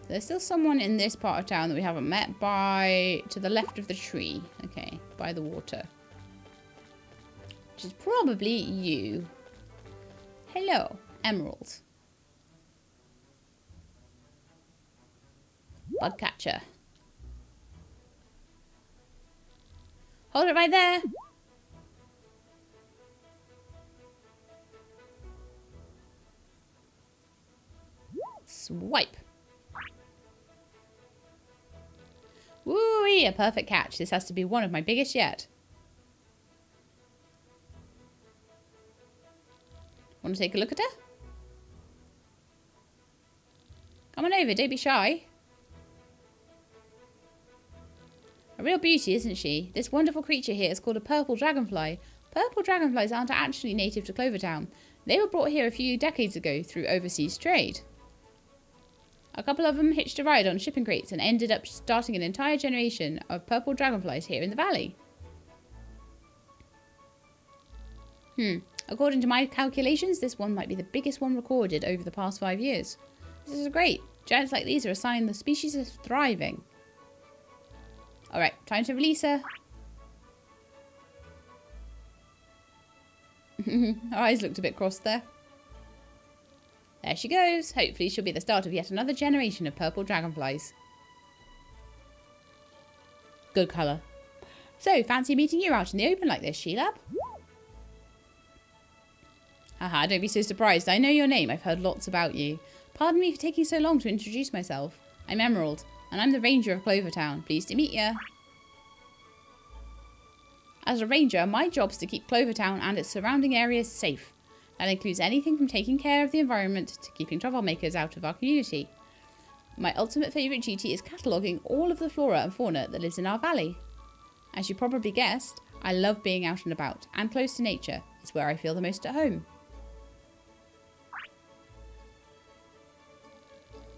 There's still someone in this part of town that we haven't met to the left of the tree. Okay, by the water. Which is probably you. Hello, Emerald. Bug catcher. Hold it right there. Swipe. Woo-wee, a perfect catch. This has to be one of my biggest yet. Want to take a look at her? Come on over, don't be shy. A real beauty, isn't she? This wonderful creature here is called a purple dragonfly. Purple dragonflies aren't actually native to Clover Town. They were brought here a few decades ago through overseas trade. A couple of them hitched a ride on shipping crates and ended up starting an entire generation of purple dragonflies here in the valley. According to my calculations, this one might be the biggest one recorded over the past 5 years. This is great. Giants like these are a sign the species is thriving. Alright, time to release her. Her eyes looked a bit crossed there. There she goes. Hopefully she'll be the start of yet another generation of purple dragonflies. Good colour. So, fancy meeting you out in the open like this, Sheila? Haha, don't be so surprised. I know your name. I've heard lots about you. Pardon me for taking so long to introduce myself. I'm Emerald, and I'm the Ranger of Clover Town. Pleased to meet you. As a Ranger, my job's to keep Clover Town and its surrounding areas safe. That includes anything from taking care of the environment to keeping troublemakers out of our community. My ultimate favourite duty is cataloguing all of the flora and fauna that lives in our valley. As you probably guessed, I love being out and about and close to nature. It's where I feel the most at home.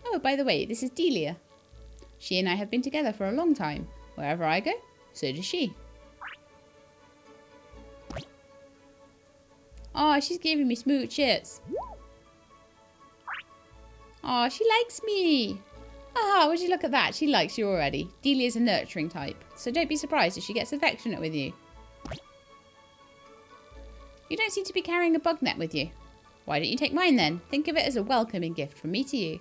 Oh, by the way, this is Delia. She and I have been together for a long time. Wherever I go, so does she. Oh, she's giving me smooches. Oh, she likes me. Ah, would you look at that? She likes you already. Delia's a nurturing type, so don't be surprised if she gets affectionate with you. You don't seem to be carrying a bug net with you. Why don't you take mine then? Think of it as a welcoming gift from me to you.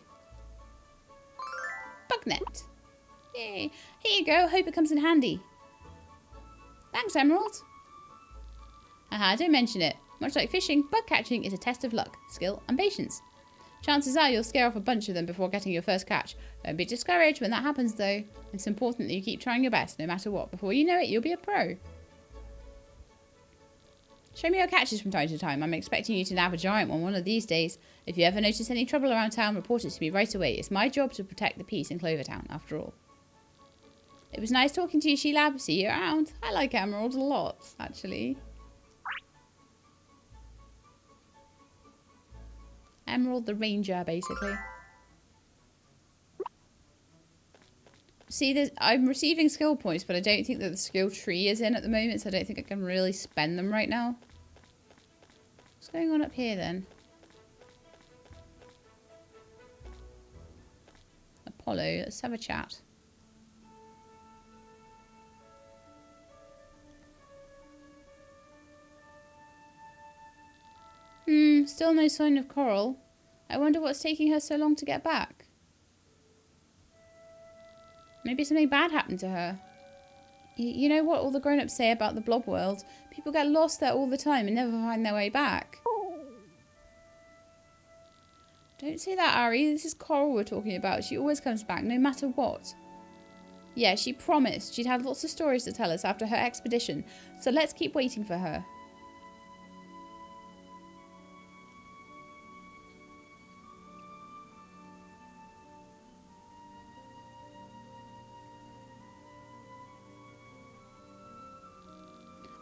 Bug net. Yay. Here you go. Hope it comes in handy. Thanks, Emerald. Haha, don't mention it. Much like fishing, bug catching is a test of luck, skill, and patience. Chances are you'll scare off a bunch of them before getting your first catch. Don't be discouraged when that happens though. It's important that you keep trying your best no matter what. Before you know it, you'll be a pro. Show me your catches from time to time. I'm expecting you to nab a giant one of these days. If you ever notice any trouble around town, report it to me right away. It's my job to protect the peace in Clover Town, after all. It was nice talking to you, Sheila. See you around. I like Emerald a lot, actually. Emerald the Ranger, basically. See, I'm receiving skill points, but I don't think that the skill tree is in at the moment, so I don't think I can really spend them right now. What's going on up here, then? Apollo, let's have a chat. Still no sign of Coral. I wonder what's taking her so long to get back. Maybe something bad happened to her. You know what all the grown-ups say about the Blob world? People get lost there all the time and never find their way back. Don't say that, Ari. This is Coral we're talking about. She always comes back, no matter what. Yeah, she promised. She'd have lots of stories to tell us after her expedition. So let's keep waiting for her.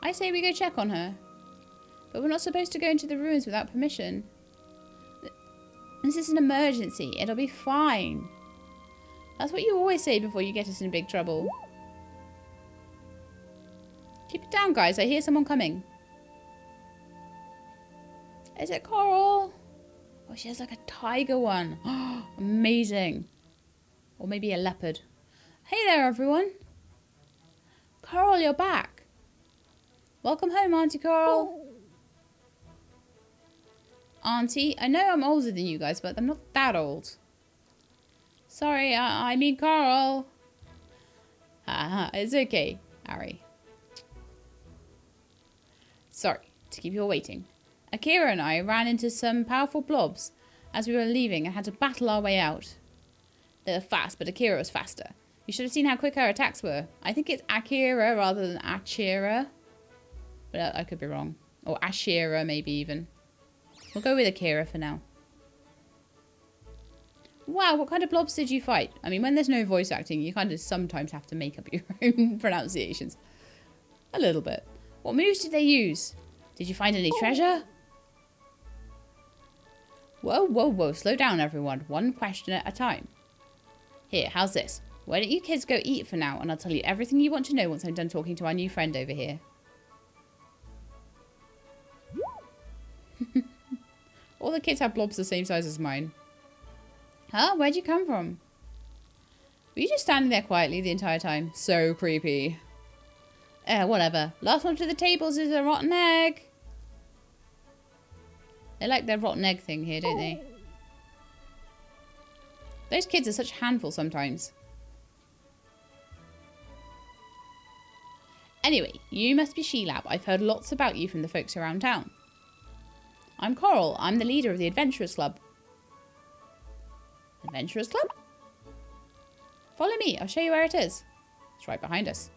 I say we go check on her. But we're not supposed to go into the ruins without permission. This is an emergency. It'll be fine. That's what you always say before you get us in big trouble. Keep it down, guys. I hear someone coming. Is it Coral? Oh, she has like a tiger one. Amazing. Or maybe a leopard. Hey there, everyone. Coral, you're back. Welcome home, Auntie Coral. Auntie, I know I'm older than you guys, but I'm not that old. Sorry, I mean Coral. Haha, it's okay, Ari. Sorry to keep you all waiting. Akira and I ran into some powerful blobs as we were leaving and had to battle our way out. They were fast, but Akira was faster. You should have seen how quick her attacks were. I think it's Akira rather than Achira. But I could be wrong. Or Ashira, maybe even. We'll go with Akira for now. Wow, what kind of blobs did you fight? I mean, when there's no voice acting, you kind of sometimes have to make up your own pronunciations. A little bit. What moves did they use? Did you find any treasure? Whoa, whoa, whoa. Slow down, everyone. One question at a time. Here, how's this? Why don't you kids go eat for now, and I'll tell you everything you want to know once I'm done talking to our new friend over here. All the kids have blobs the same size as mine. Huh? Where'd you come from? Were you just standing there quietly the entire time? So creepy. Whatever. Last one to the tables is a rotten egg. They like their rotten egg thing here, don't they? Those kids are such a handful sometimes. Anyway, you must be Sheelab. I've heard lots about you from the folks around town. I'm Coral. I'm the leader of the Adventurers Club. Adventurers Club? Follow me. I'll show you where it is. It's right behind us.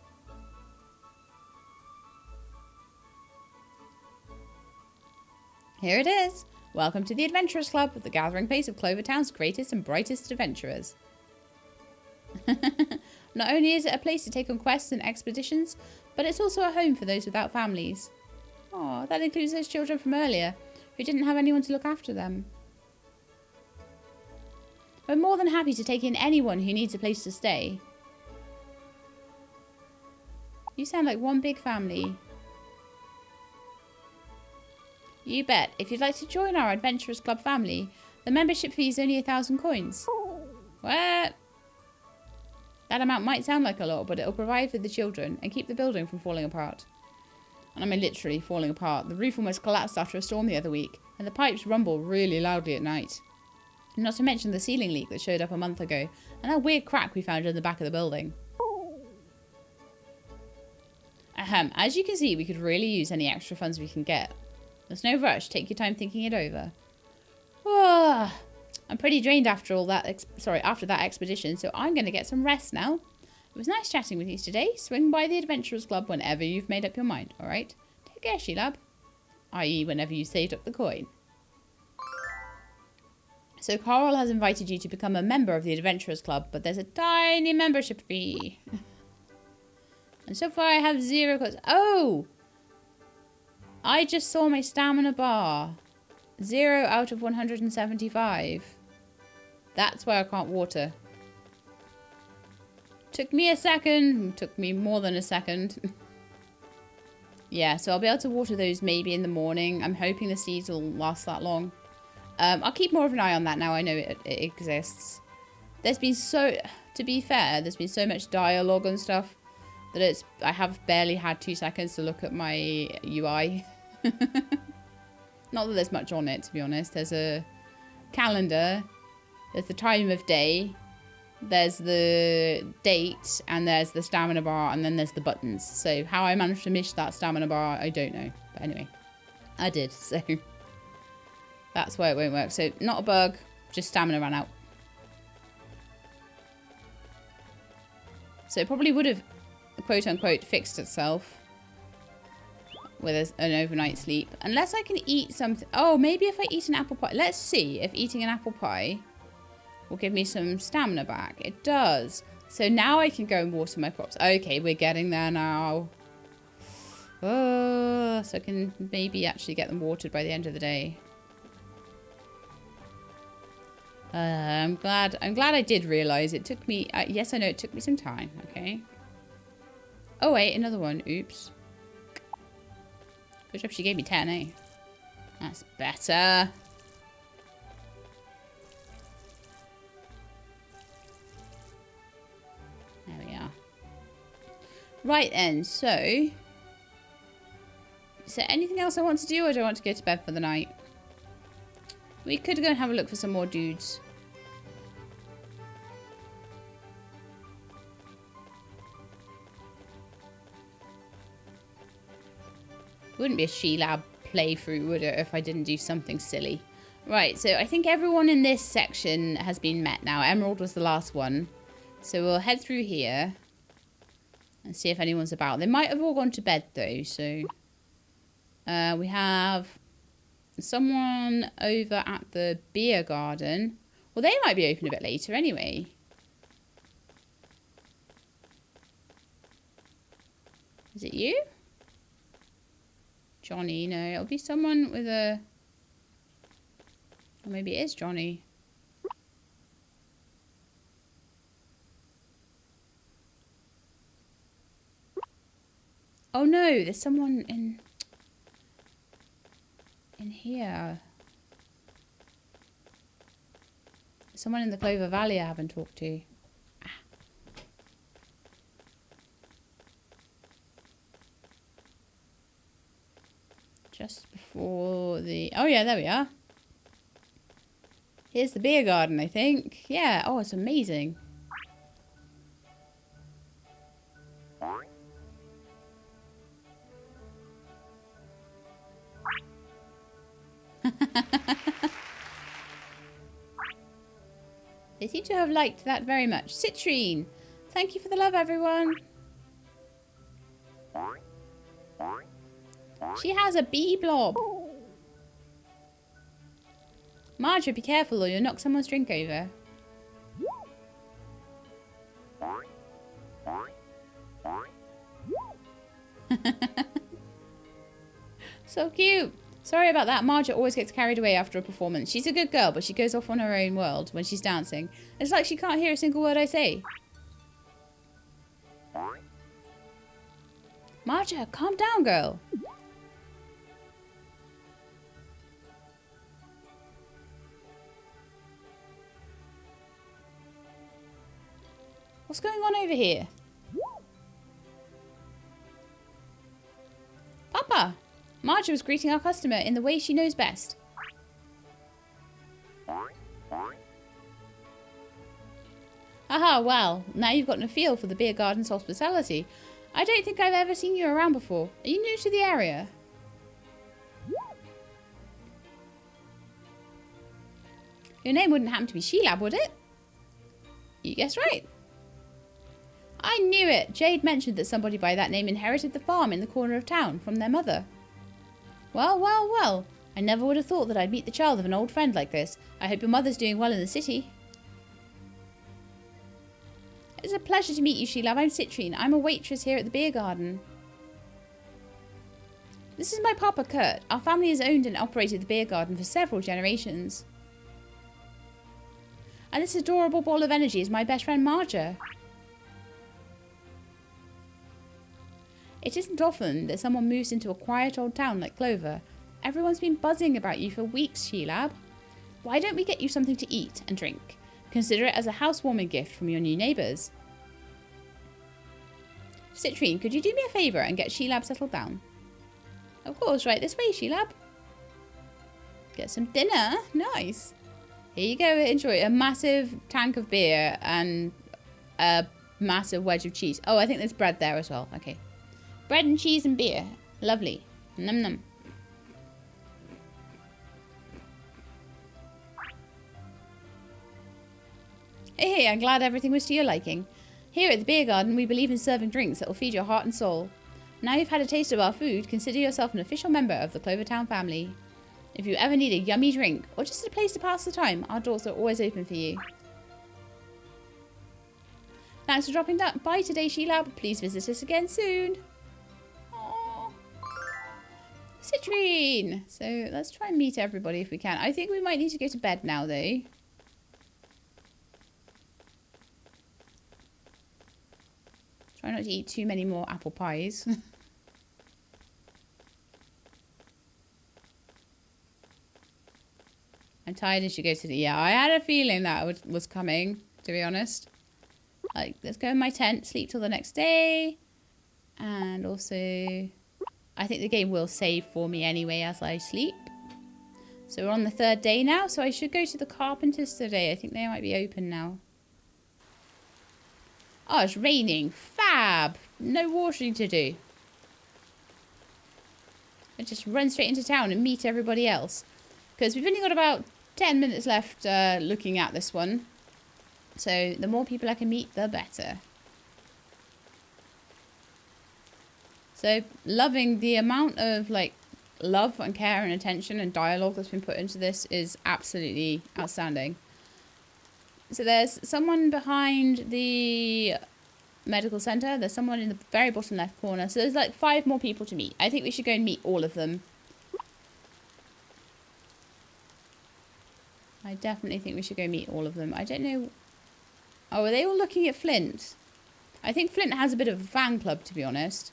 Here it is. Welcome to the Adventurers Club, the gathering place of Clover Town's greatest and brightest adventurers. Not only is it a place to take on quests and expeditions, but it's also a home for those without families. Oh, that includes those children from earlier, who didn't have anyone to look after them. We're more than happy to take in anyone who needs a place to stay. You sound like one big family. You bet. If you'd like to join our Adventurers Club family, the membership fee is only 1,000 coins. What? That amount might sound like a lot, but it'll provide for the children and keep the building from falling apart. And I mean literally falling apart. The roof almost collapsed after a storm the other week, and the pipes rumble really loudly at night. Not to mention the ceiling leak that showed up a month ago, and that weird crack we found in the back of the building. As you can see, we could really use any extra funds we can get. There's no rush. Take your time thinking it over. Oh, I'm pretty drained after all that. After that expedition, so I'm going to get some rest now. It was nice chatting with you today. Swing by the Adventurers Club whenever you've made up your mind. All right. Take care, Sheelab. I.e., whenever you saved up the coin. So Coral has invited you to become a member of the Adventurers Club, but there's a tiny membership fee. And so far I have 0 coins. Oh! I just saw my stamina bar. 0 out of 175. That's why I can't water. Took me a second. Took me more than a second. Yeah, so I'll be able to water those maybe in the morning. I'm hoping the seeds will last that long. I'll keep more of an eye on that now I know it exists. There's been to be fair, there's been so much dialogue and stuff that I have barely had 2 seconds to look at my UI. Not that there's much on it, to be honest. There's a calendar, there's the time of day, there's the date, and there's the stamina bar, and then there's the buttons. So how I managed to miss that stamina bar, I don't know. But anyway, I did, so that's why it won't work. So not a bug, just stamina ran out. So it probably would have, quote unquote, fixed itself with an overnight sleep. Unless I can eat something. Oh, maybe if I eat an apple pie. Let's see if eating an apple pie will give me some stamina back. It does. So now I can go and water my crops. Okay, we're getting there now. Oh, so I can maybe actually get them watered by the end of the day. I'm glad I did realise it took me. Yes, I know it took me some time. Okay. Oh wait, another one. Oops. Good job she gave me 10, eh? That's better. There we are. Right then, so is there anything else I want to do, or do I want to go to bed for the night? We could go and have a look for some more dudes. Wouldn't be a Sheelab playthrough, would it, if I didn't do something silly? Right, so I think everyone in this section has been met now. Emerald was the last one. So we'll head through here and see if anyone's about. They might have all gone to bed, though, so we have someone over at the beer garden. Well, they might be open a bit later anyway. Is it you? Johnny? No, it'll be someone with a... Or maybe it is Johnny. Oh no, there's someone in here. someone in the Clover Valley I haven't talked to. Just before the... Oh, yeah, there we are. Here's the beer garden, I think. Yeah. Oh, it's amazing. They seem to have liked that very much. Citrine! Thank you for the love, everyone. She has a bee blob. Marjorie, be careful or you'll knock someone's drink over. So cute. Sorry about that. Marjorie always gets carried away after a performance. She's a good girl, but she goes off on her own world when she's dancing. It's like she can't hear a single word I say. Marjorie, calm down, girl. What's going on over here? Papa! Marjorie was greeting our customer in the way she knows best. Haha, well, now you've gotten a feel for the beer garden's hospitality. I don't think I've ever seen you around before. Are you new to the area? Your name wouldn't happen to be Sheelab, would it? You guessed right. I knew it. Jade mentioned that somebody by that name inherited the farm in the corner of town from their mother. Well, well, well. I never would have thought that I'd meet the child of an old friend like this. I hope your mother's doing well in the city. It's a pleasure to meet you, Sheelab. I'm Citrine. I'm a waitress here at the beer garden. This is my papa, Kurt. Our family has owned and operated the beer garden for several generations. And this adorable ball of energy is my best friend, Marja. It isn't often that someone moves into a quiet old town like Clover. Everyone's been buzzing about you for weeks, Sheelab. Why don't we get you something to eat and drink? Consider it as a housewarming gift from your new neighbours. Citrine, could you do me a favour and get Sheelab settled down? Of course, right this way, Sheelab. Get some dinner. Nice. Here you go, enjoy a massive tank of beer and a massive wedge of cheese. Oh, I think there's bread there as well. Okay. Bread and cheese and beer. Lovely. Num num. Hey, I'm glad everything was to your liking. Here at the beer garden, we believe in serving drinks that will feed your heart and soul. Now you've had a taste of our food, consider yourself an official member of the Clover Town family. If you ever need a yummy drink, or just a place to pass the time, our doors are always open for you. Thanks for dropping by today, Sheelab. Please visit us again soon. Aww. Citrine! So, let's try and meet everybody if we can. I think we might need to go to bed now, though. Try not to eat too many more apple pies. I'm tired and should go to the... Yeah, I had a feeling that was coming, to be honest. Like, let's go in my tent, sleep till the next day. And also, I think the game will save for me anyway as I sleep. So we're on the 3rd day now, so I should go to the carpenters today. I think they might be open now. Oh, it's raining. Fab. No washing to do. I just run straight into town and meet everybody else. Because we've only got about 10 minutes left looking at this one. So the more people I can meet, the better. So loving the amount of like love and care and attention and dialogue that's been put into this is absolutely outstanding. So there's someone behind the medical centre. There's someone in the very bottom left corner. So there's like 5 more people to meet. I think we should go and meet all of them. I definitely think we should go meet all of them. I don't know. Oh, are they all looking at Flint? I think Flint has a bit of a fan club, to be honest.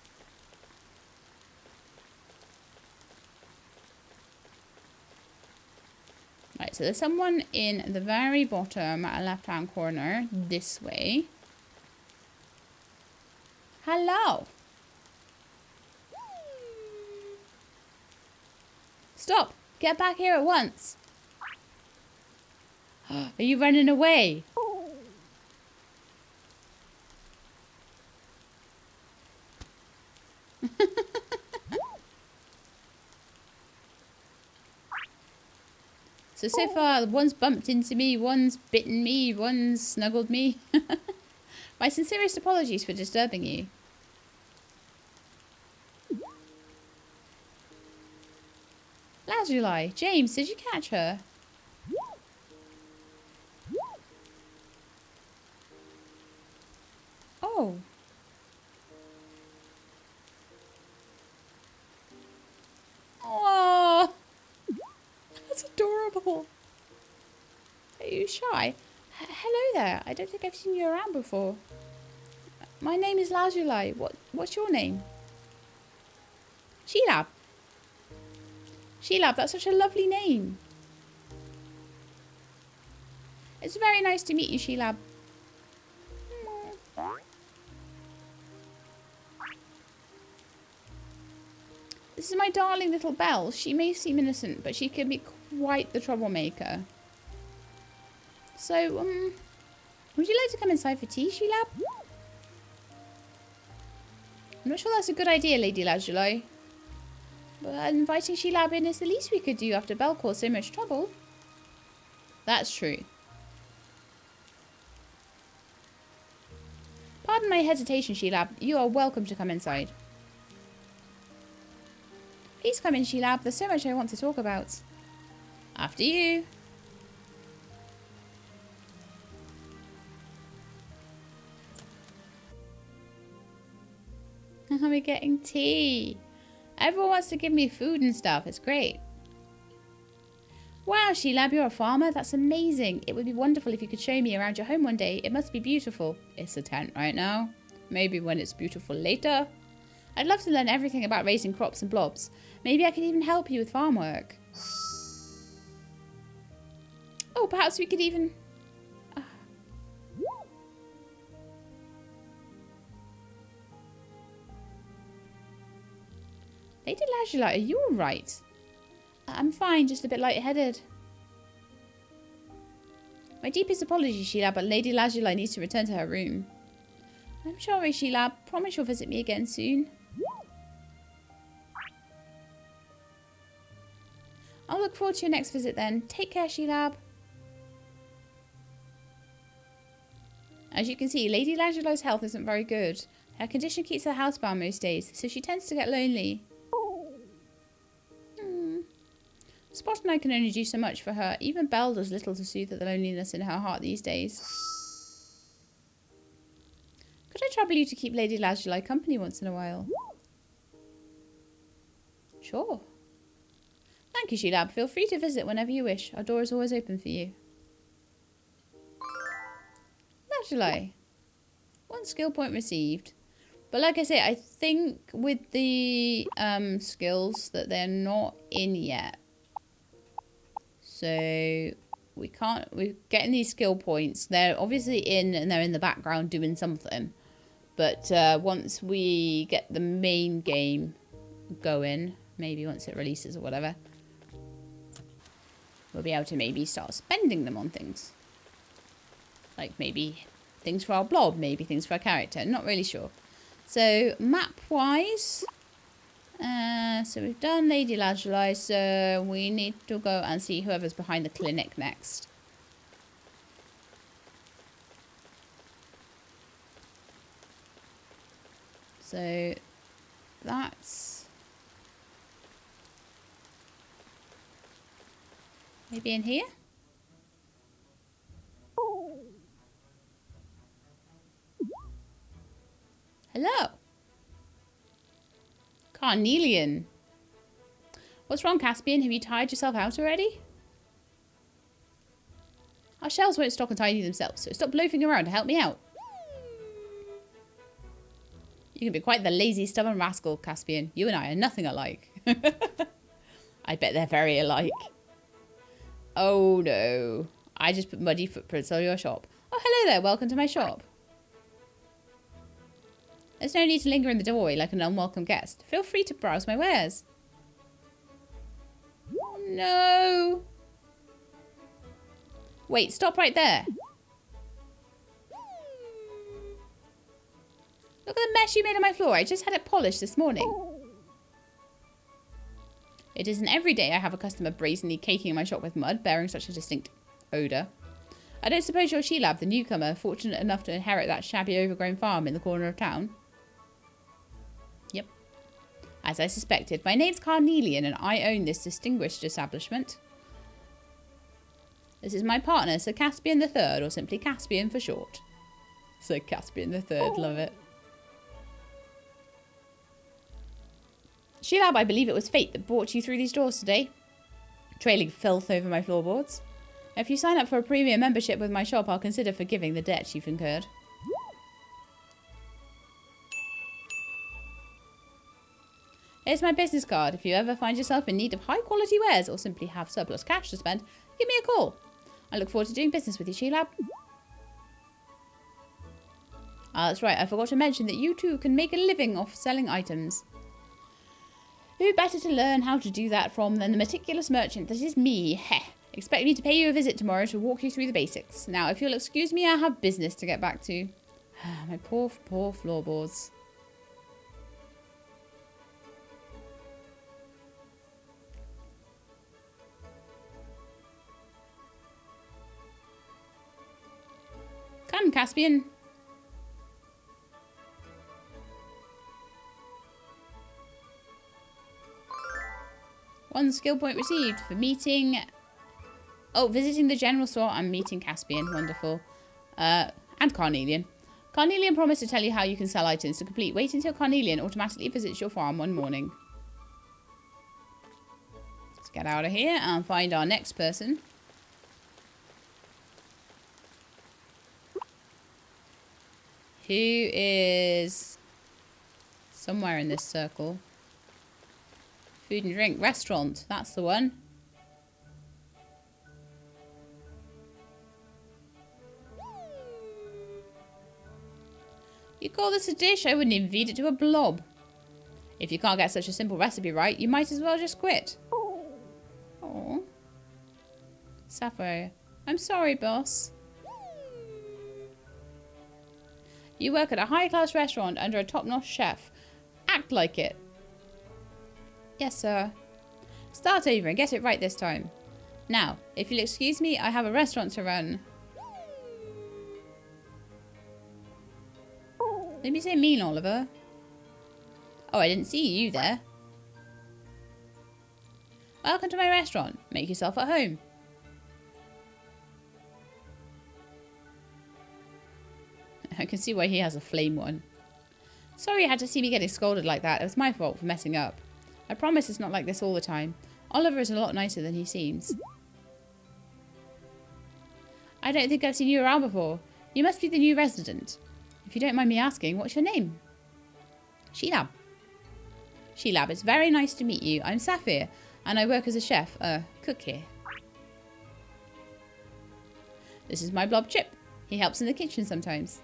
Right, So there's someone in the very bottom left-hand corner this way. Hello. Stop. Get back here at once. Are you running away? So far, one's bumped into me, one's bitten me, one's snuggled me. My sincerest apologies for disturbing you. Lazuli, James, did you catch her? Oh. Oh. That's adorable. Are you shy? Hello there. I don't think I've seen you around before. My name is Lazuli. What's your name? Sheelab. Sheelab, that's such a lovely name. It's very nice to meet you, Sheelab. This is my darling little Belle. She may seem innocent, but she can be quite the troublemaker. So, would you like to come inside for tea, Sheelab? I'm not sure that's a good idea, Lady Lazuli. But inviting Sheelab in is the least we could do after Belle caused so much trouble. That's true. Pardon my hesitation, Sheelab. You are welcome to come inside. Please come in, Sheelab. There's so much I want to talk about. After you. We're getting tea. Everyone wants to give me food and stuff. It's great. Wow, Sheelab, you're a farmer? That's amazing. It would be wonderful if you could show me around your home one day. It must be beautiful. It's a tent right now. Maybe when it's beautiful later. I'd love to learn everything about raising crops and blobs. Maybe I could even help you with farm work. Oh, perhaps we could even... Lady Lazuli, are you alright? I'm fine, just a bit lightheaded. My deepest apologies, Sheelab, but Lady Lazuli needs to return to her room. I'm sorry, Sheelab. Promise you'll visit me again soon. I'll look forward to your next visit then. Take care, Sheelab. As you can see, Lady Lazuli's health isn't very good. Her condition keeps her housebound most days, so she tends to get lonely. Spot and I can only do so much for her. Even Belle does little to soothe the loneliness in her heart these days. Could I trouble you to keep Lady Lazuli company once in a while? Sure. Thank you, Sheelab. Feel free to visit whenever you wish. Our door is always open for you. Lazuli. 1 skill point received. But like I say, I think with the skills that they're not in yet. So we're getting these skill points. They're obviously in and they're in the background doing something. But once we get the main game going, maybe once it releases or whatever, we'll be able to maybe start spending them on things. Like maybe things for our blob, maybe things for our character. Not really sure. So map-wise... so we've done Lady Lazuli, so we need to go and see whoever's behind the clinic next. So that's maybe in here. Hello. Carnelian. What's wrong, Caspian? Have you tired yourself out already? Our shells won't stock and tidy themselves, so stop loafing around to help me out. You can be quite the lazy, stubborn rascal, Caspian. You and I are nothing alike. I bet they're very alike. Oh no. I just put muddy footprints on your shop. Oh, hello there. Welcome to my shop. There's no need to linger in the doorway like an unwelcome guest. Feel free to browse my wares. No. Wait, stop right there. Look at the mess you made on my floor. I just had it polished this morning. It isn't every day I have a customer brazenly caking my shop with mud, bearing such a distinct odour. I don't suppose you're Sheelab, the newcomer, fortunate enough to inherit that shabby overgrown farm in the corner of town? Yep. As I suspected, my name's Carnelian and I own this distinguished establishment. This is my partner, Sir Caspian III, or simply Caspian for short. Sir Caspian III, love it. Sheelab, I believe it was fate that brought you through these doors today. Trailing filth over my floorboards. If you sign up for a premium membership with my shop, I'll consider forgiving the debt you've incurred. Here's my business card. If you ever find yourself in need of high quality wares or simply have surplus cash to spend, give me a call. I look forward to doing business with you, Sheelab. Ah, that's right. I forgot to mention that you too can make a living off selling items. Who better to learn how to do that from than the meticulous merchant that is me? Heh. Expect me to pay you a visit tomorrow to walk you through the basics. Now, if you'll excuse me, I have business to get back to. My poor floorboards. Come, Caspian. One skill point received for meeting... Oh, visiting the general store and meeting Caspian. Wonderful. And Carnelian. Carnelian promised to tell you how you can sell items to complete. Wait until Carnelian automatically visits your farm one morning. Let's get out of here and find our next person. Who is somewhere in this circle. Food and drink. Restaurant. That's the one. You call this a dish? I wouldn't even feed it to a blob. If you can't get such a simple recipe right, you might as well just quit. Oh. Sapphire. I'm sorry, boss. You work at a high-class restaurant under a top-notch chef. Act like it. Yes, sir. Start over and get it right this time. Now, if you'll excuse me, I have a restaurant to run. Did you say mean, Oliver? Oh, I didn't see you there. Welcome to my restaurant. Make yourself at home. I can see why he has a flame one. Sorry you had to see me getting scolded like that. It was my fault for messing up. I promise it's not like this all the time. Oliver is a lot nicer than he seems. I don't think I've seen you around before. You must be the new resident. If you don't mind me asking, what's your name? Sheelab. Sheelab, it's very nice to meet you. I'm Sapphire, and I work as a chef, cook here. This is my Blob Chip. He helps in the kitchen sometimes.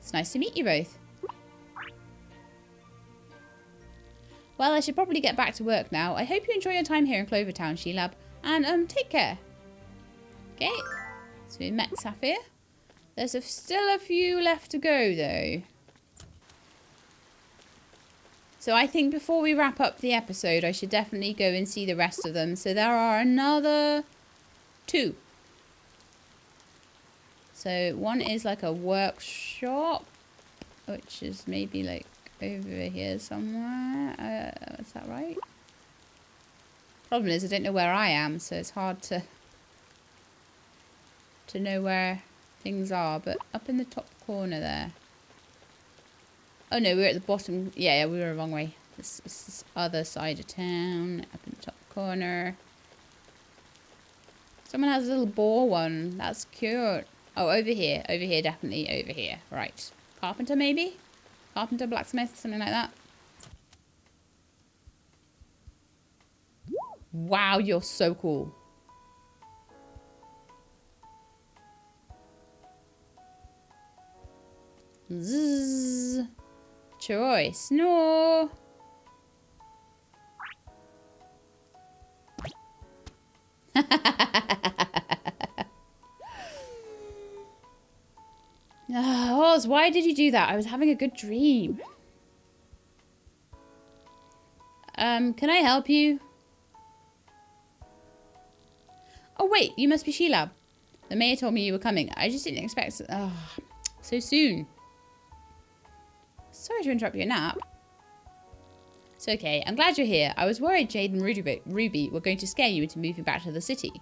It's nice to meet you both. Well, I should probably get back to work now. I hope you enjoy your time here in Clover Town, Sheelab. And, take care. Okay. So we met Sapphire. There's still a few left to go, though. So I think before we wrap up the episode, I should definitely go and see the rest of them. So there are another 2. So one is like a workshop, which is maybe like over here somewhere. Is that right? Problem is I don't know where I am, so it's hard to know where things are. But up in the top corner there. Oh no, we're at the bottom. Yeah, we were the wrong way. This is this other side of town, up in the top corner. Someone has a little boar one. That's cute. Oh, over here, definitely over here. Right. Carpenter, maybe? Carpenter, blacksmith, something like that. Wow, you're so cool. Zzz. Choi, snore. Oz, why did you do that? I was having a good dream. Can I help you? Oh, wait, you must be Sheila. The mayor told me you were coming. I just didn't expect so soon. Sorry to interrupt your nap. It's okay. I'm glad you're here. I was worried Jade and Ruby were going to scare you into moving back to the city.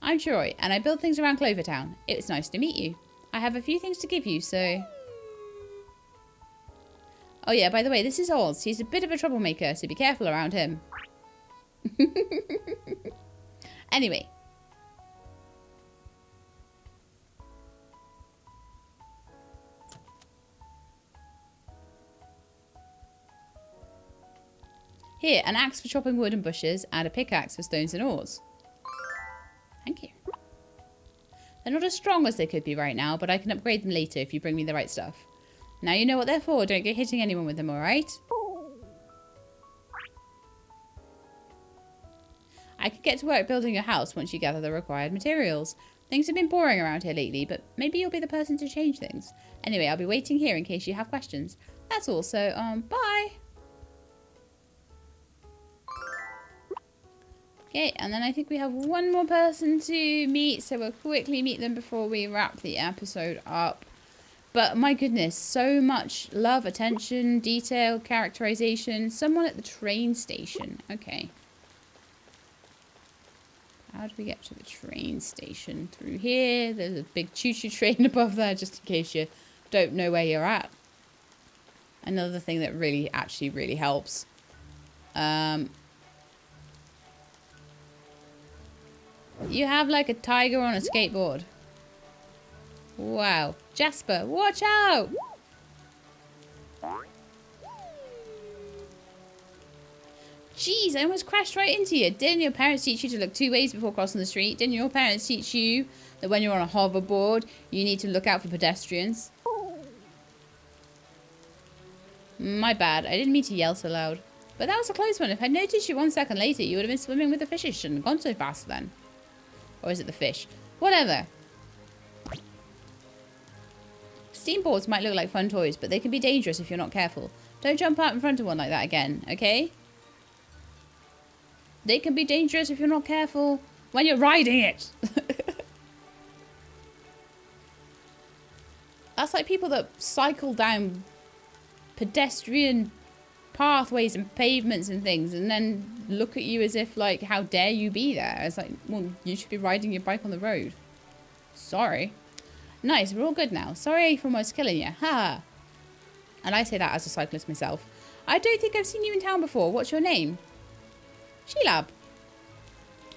I'm Troy, and I build things around Clover Town. It's nice to meet you. I have a few things to give you, so... Oh yeah, by the way, this is Oz. He's a bit of a troublemaker, so be careful around him. Anyway. Here, an axe for chopping wood and bushes, and a pickaxe for stones and ores. Thank you. They're not as strong as they could be right now, but I can upgrade them later if you bring me the right stuff. Now you know what they're for. Don't get hitting anyone with them, alright? I could get to work building your house once you gather the required materials. Things have been boring around here lately, but maybe you'll be the person to change things. Anyway, I'll be waiting here in case you have questions. That's all, so, bye! Okay, and then I think we have one more person to meet, so we'll quickly meet them before we wrap the episode up. But my goodness, so much love, attention, detail, characterization. Someone at the train station. Okay. How do we get to the train station? Through here. There's a big choo-choo train above there, just in case you don't know where you're at. Another thing that really helps. You have like a tiger on a skateboard. Wow. Jasper, watch out! Jeez, I almost crashed right into you. Didn't your parents teach you to look 2 ways before crossing the street? Didn't your parents teach you that when you're on a hoverboard, you need to look out for pedestrians? My bad. I didn't mean to yell so loud. But that was a close one. If I'd noticed you 1 second later, you would have been swimming with the fishes. Shouldn't have gone so fast then. Or is it the fish? Whatever. Steamboards might look like fun toys, but they can be dangerous if you're not careful. Don't jump out in front of one like that again, okay? They can be dangerous if you're not careful when you're riding it. That's like people that cycle down pedestrian pathways and pavements and things and then look at you as if like, how dare you be there? It's like, well, you should be riding your bike on the road. Sorry. Nice, we're all good now. Sorry for almost killing you. Ha! And I say that as a cyclist myself. I don't think I've seen you in town before. What's your name? Sheila.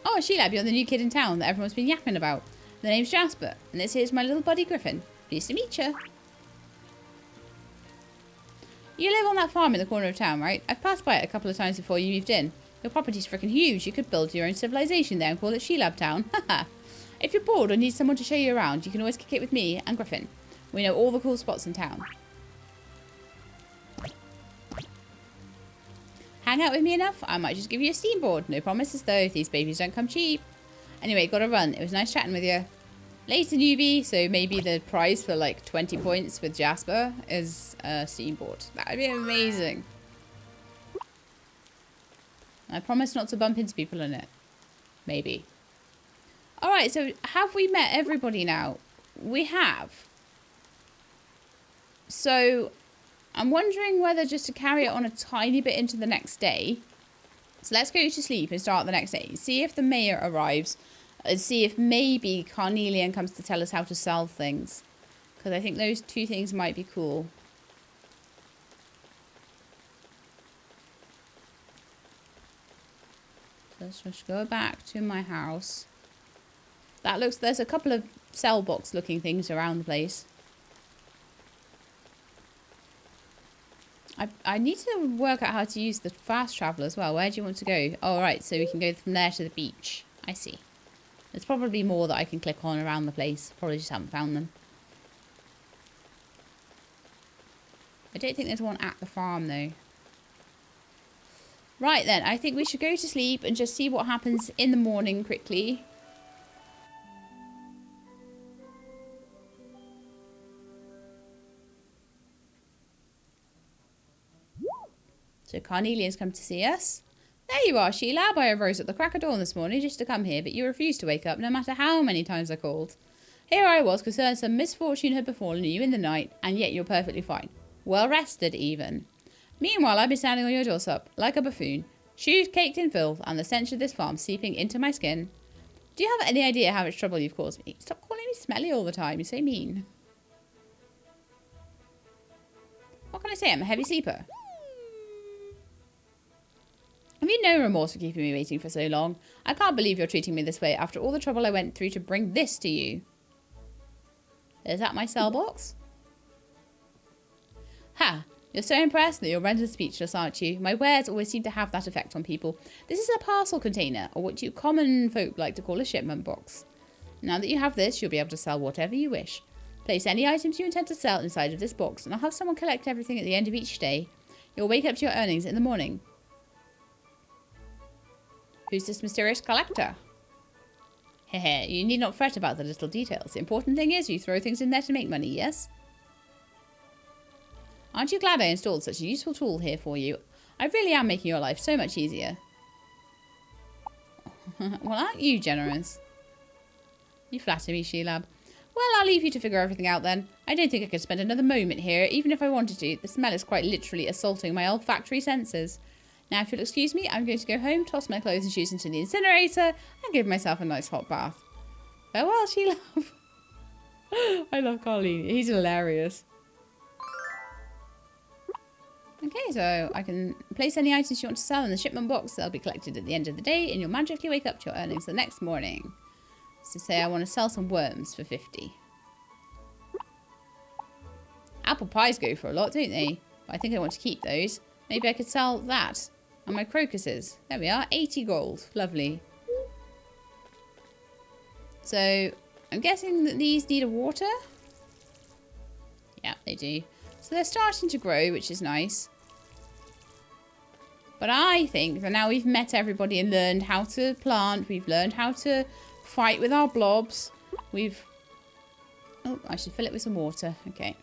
Oh, Sheila, you're the new kid in town that everyone's been yapping about. The name's Jasper, and this here's my little buddy Griffin. Pleased to meet you. You live on that farm in the corner of town, right? I've passed by it a couple of times before you moved in. Your property's freaking huge. You could build your own civilization there and call it Sheila Town. Haha. If you're bored or need someone to show you around, you can always kick it with me and Griffin. We know all the cool spots in town. Hang out with me enough? I might just give you a steamboard. No promises though, these babies don't come cheap. Anyway, gotta run. It was nice chatting with you. Later, newbie. So maybe the prize for like 20 points with Jasper is a steamboard. That would be amazing. I promise not to bump into people in it. Maybe. Alright, so have we met everybody now? We have. So I'm wondering whether just to carry it on a tiny bit into the next day. So let's go to sleep and start the next day. See if the mayor arrives. And see if maybe Carnelian comes to tell us how to sell things. Because I think those two things might be cool. Let's just go back to my house. That looks, there's a couple of cell box looking things around the place. I need to work out how to use the fast travel as well. Where do you want to go? Oh, right, so we can go from there to the beach. I see. There's probably more that I can click on around the place. Probably just haven't found them. I don't think there's one at the farm though. Right then, I think we should go to sleep and just see what happens in the morning quickly. So Carnelian's come to see us. There you are, Sheila. I arose at the crack of dawn this morning just to come here, but you refused to wake up no matter how many times I called. Here I was, concerned some misfortune had befallen you in the night, and yet you're perfectly fine. Well rested, even. Meanwhile, I've been standing on your doorstep, like a buffoon, shoes caked in filth, and the stench of this farm seeping into my skin. Do you have any idea how much trouble you've caused me? Stop calling me smelly all the time, you're so mean. What can I say? I'm a heavy sleeper. Have you no remorse for keeping me waiting for so long? I can't believe you're treating me this way after all the trouble I went through to bring this to you. Is that my cell box? Ha! You're so impressed that you're rendered speechless, aren't you? My wares always seem to have that effect on people. This is a parcel container, or what you common folk like to call a shipment box. Now that you have this, you'll be able to sell whatever you wish. Place any items you intend to sell inside of this box, and I'll have someone collect everything at the end of each day. You'll wake up to your earnings in the morning. Who's this mysterious collector? Hehe, you need not fret about the little details. The important thing is you throw things in there to make money, yes? Aren't you glad I installed such a useful tool here for you? I really am making your life so much easier. Well, aren't you generous? You flatter me, Sheila. Well, I'll leave you to figure everything out then. I don't think I could spend another moment here, even if I wanted to. The smell is quite literally assaulting my olfactory senses. Now, if you'll excuse me, I'm going to go home, toss my clothes and shoes into the incinerator, and give myself a nice hot bath. Farewell, Sheila. I love Carlene. He's hilarious. Okay, so I can place any items you want to sell in the shipment box. They'll be collected at the end of the day, and you'll magically wake up to your earnings the next morning. So say I want to sell some worms for 50. Apple pies go for a lot, don't they? But I think I want to keep those. Maybe I could sell that. And my crocuses. There we are. 80 gold. Lovely. So, I'm guessing that these need a water? Yeah, they do. So they're starting to grow, which is nice. But I think that now we've met everybody and learned how to plant. We've learned how to fight with our blobs. We've... Oh, I should fill it with some water. Okay.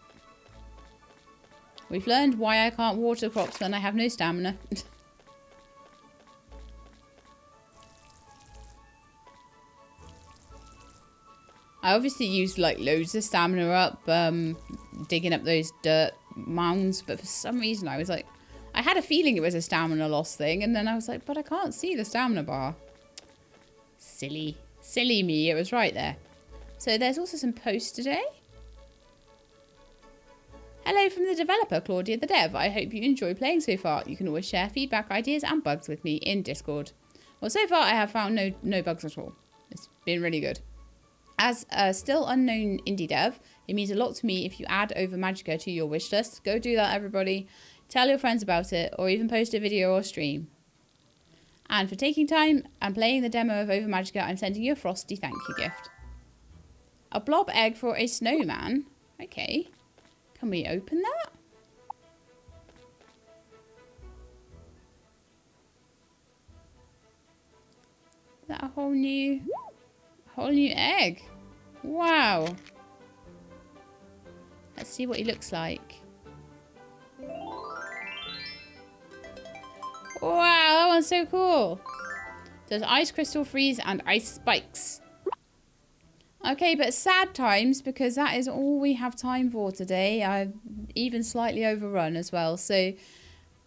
We've learned why I can't water crops when I have no stamina. I obviously used like loads of stamina up, digging up those dirt mounds, but for some reason I was like, I had a feeling it was a stamina loss thing, and then I was like, but I can't see the stamina bar. Silly. Silly me, it was right there. So there's also some posts today. Hello from the developer, Claudia the Dev. I hope you enjoy playing so far. You can always share feedback, ideas, and bugs with me in Discord. Well, so far I have found no bugs at all. It's been really good. As a still unknown indie dev, it means a lot to me if you add Ova Magica to your wish list. Go do that, everybody. Tell your friends about it, or even post a video or stream. And for taking time and playing the demo of Ova Magica, I'm sending you a frosty thank you gift. A blob egg for a snowman. Okay. Can we open that? Is that a whole new egg? Wow. Let's see what he looks like. Wow, that one's so cool. There's ice crystal freeze and ice spikes. Okay, but sad times, because that is all we have time for today. I've even slightly overrun as well. So,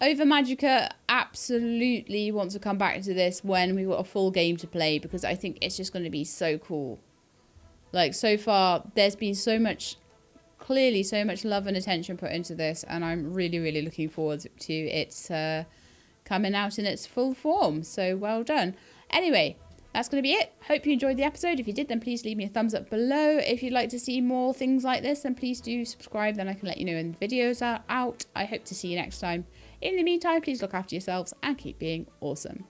Ova Magica absolutely want to come back to this when we've got a full game to play, because I think it's just going to be so cool. Like, so far, there's been so much, clearly so much love and attention put into this, and I'm really, really looking forward to it coming out in its full form. So, well done. Anyway, that's going to be it. Hope you enjoyed the episode. If you did, then please leave me a thumbs up below. If you'd like to see more things like this, then please do subscribe. Then I can let you know when the videos are out. I hope to see you next time. In the meantime, please look after yourselves and keep being awesome.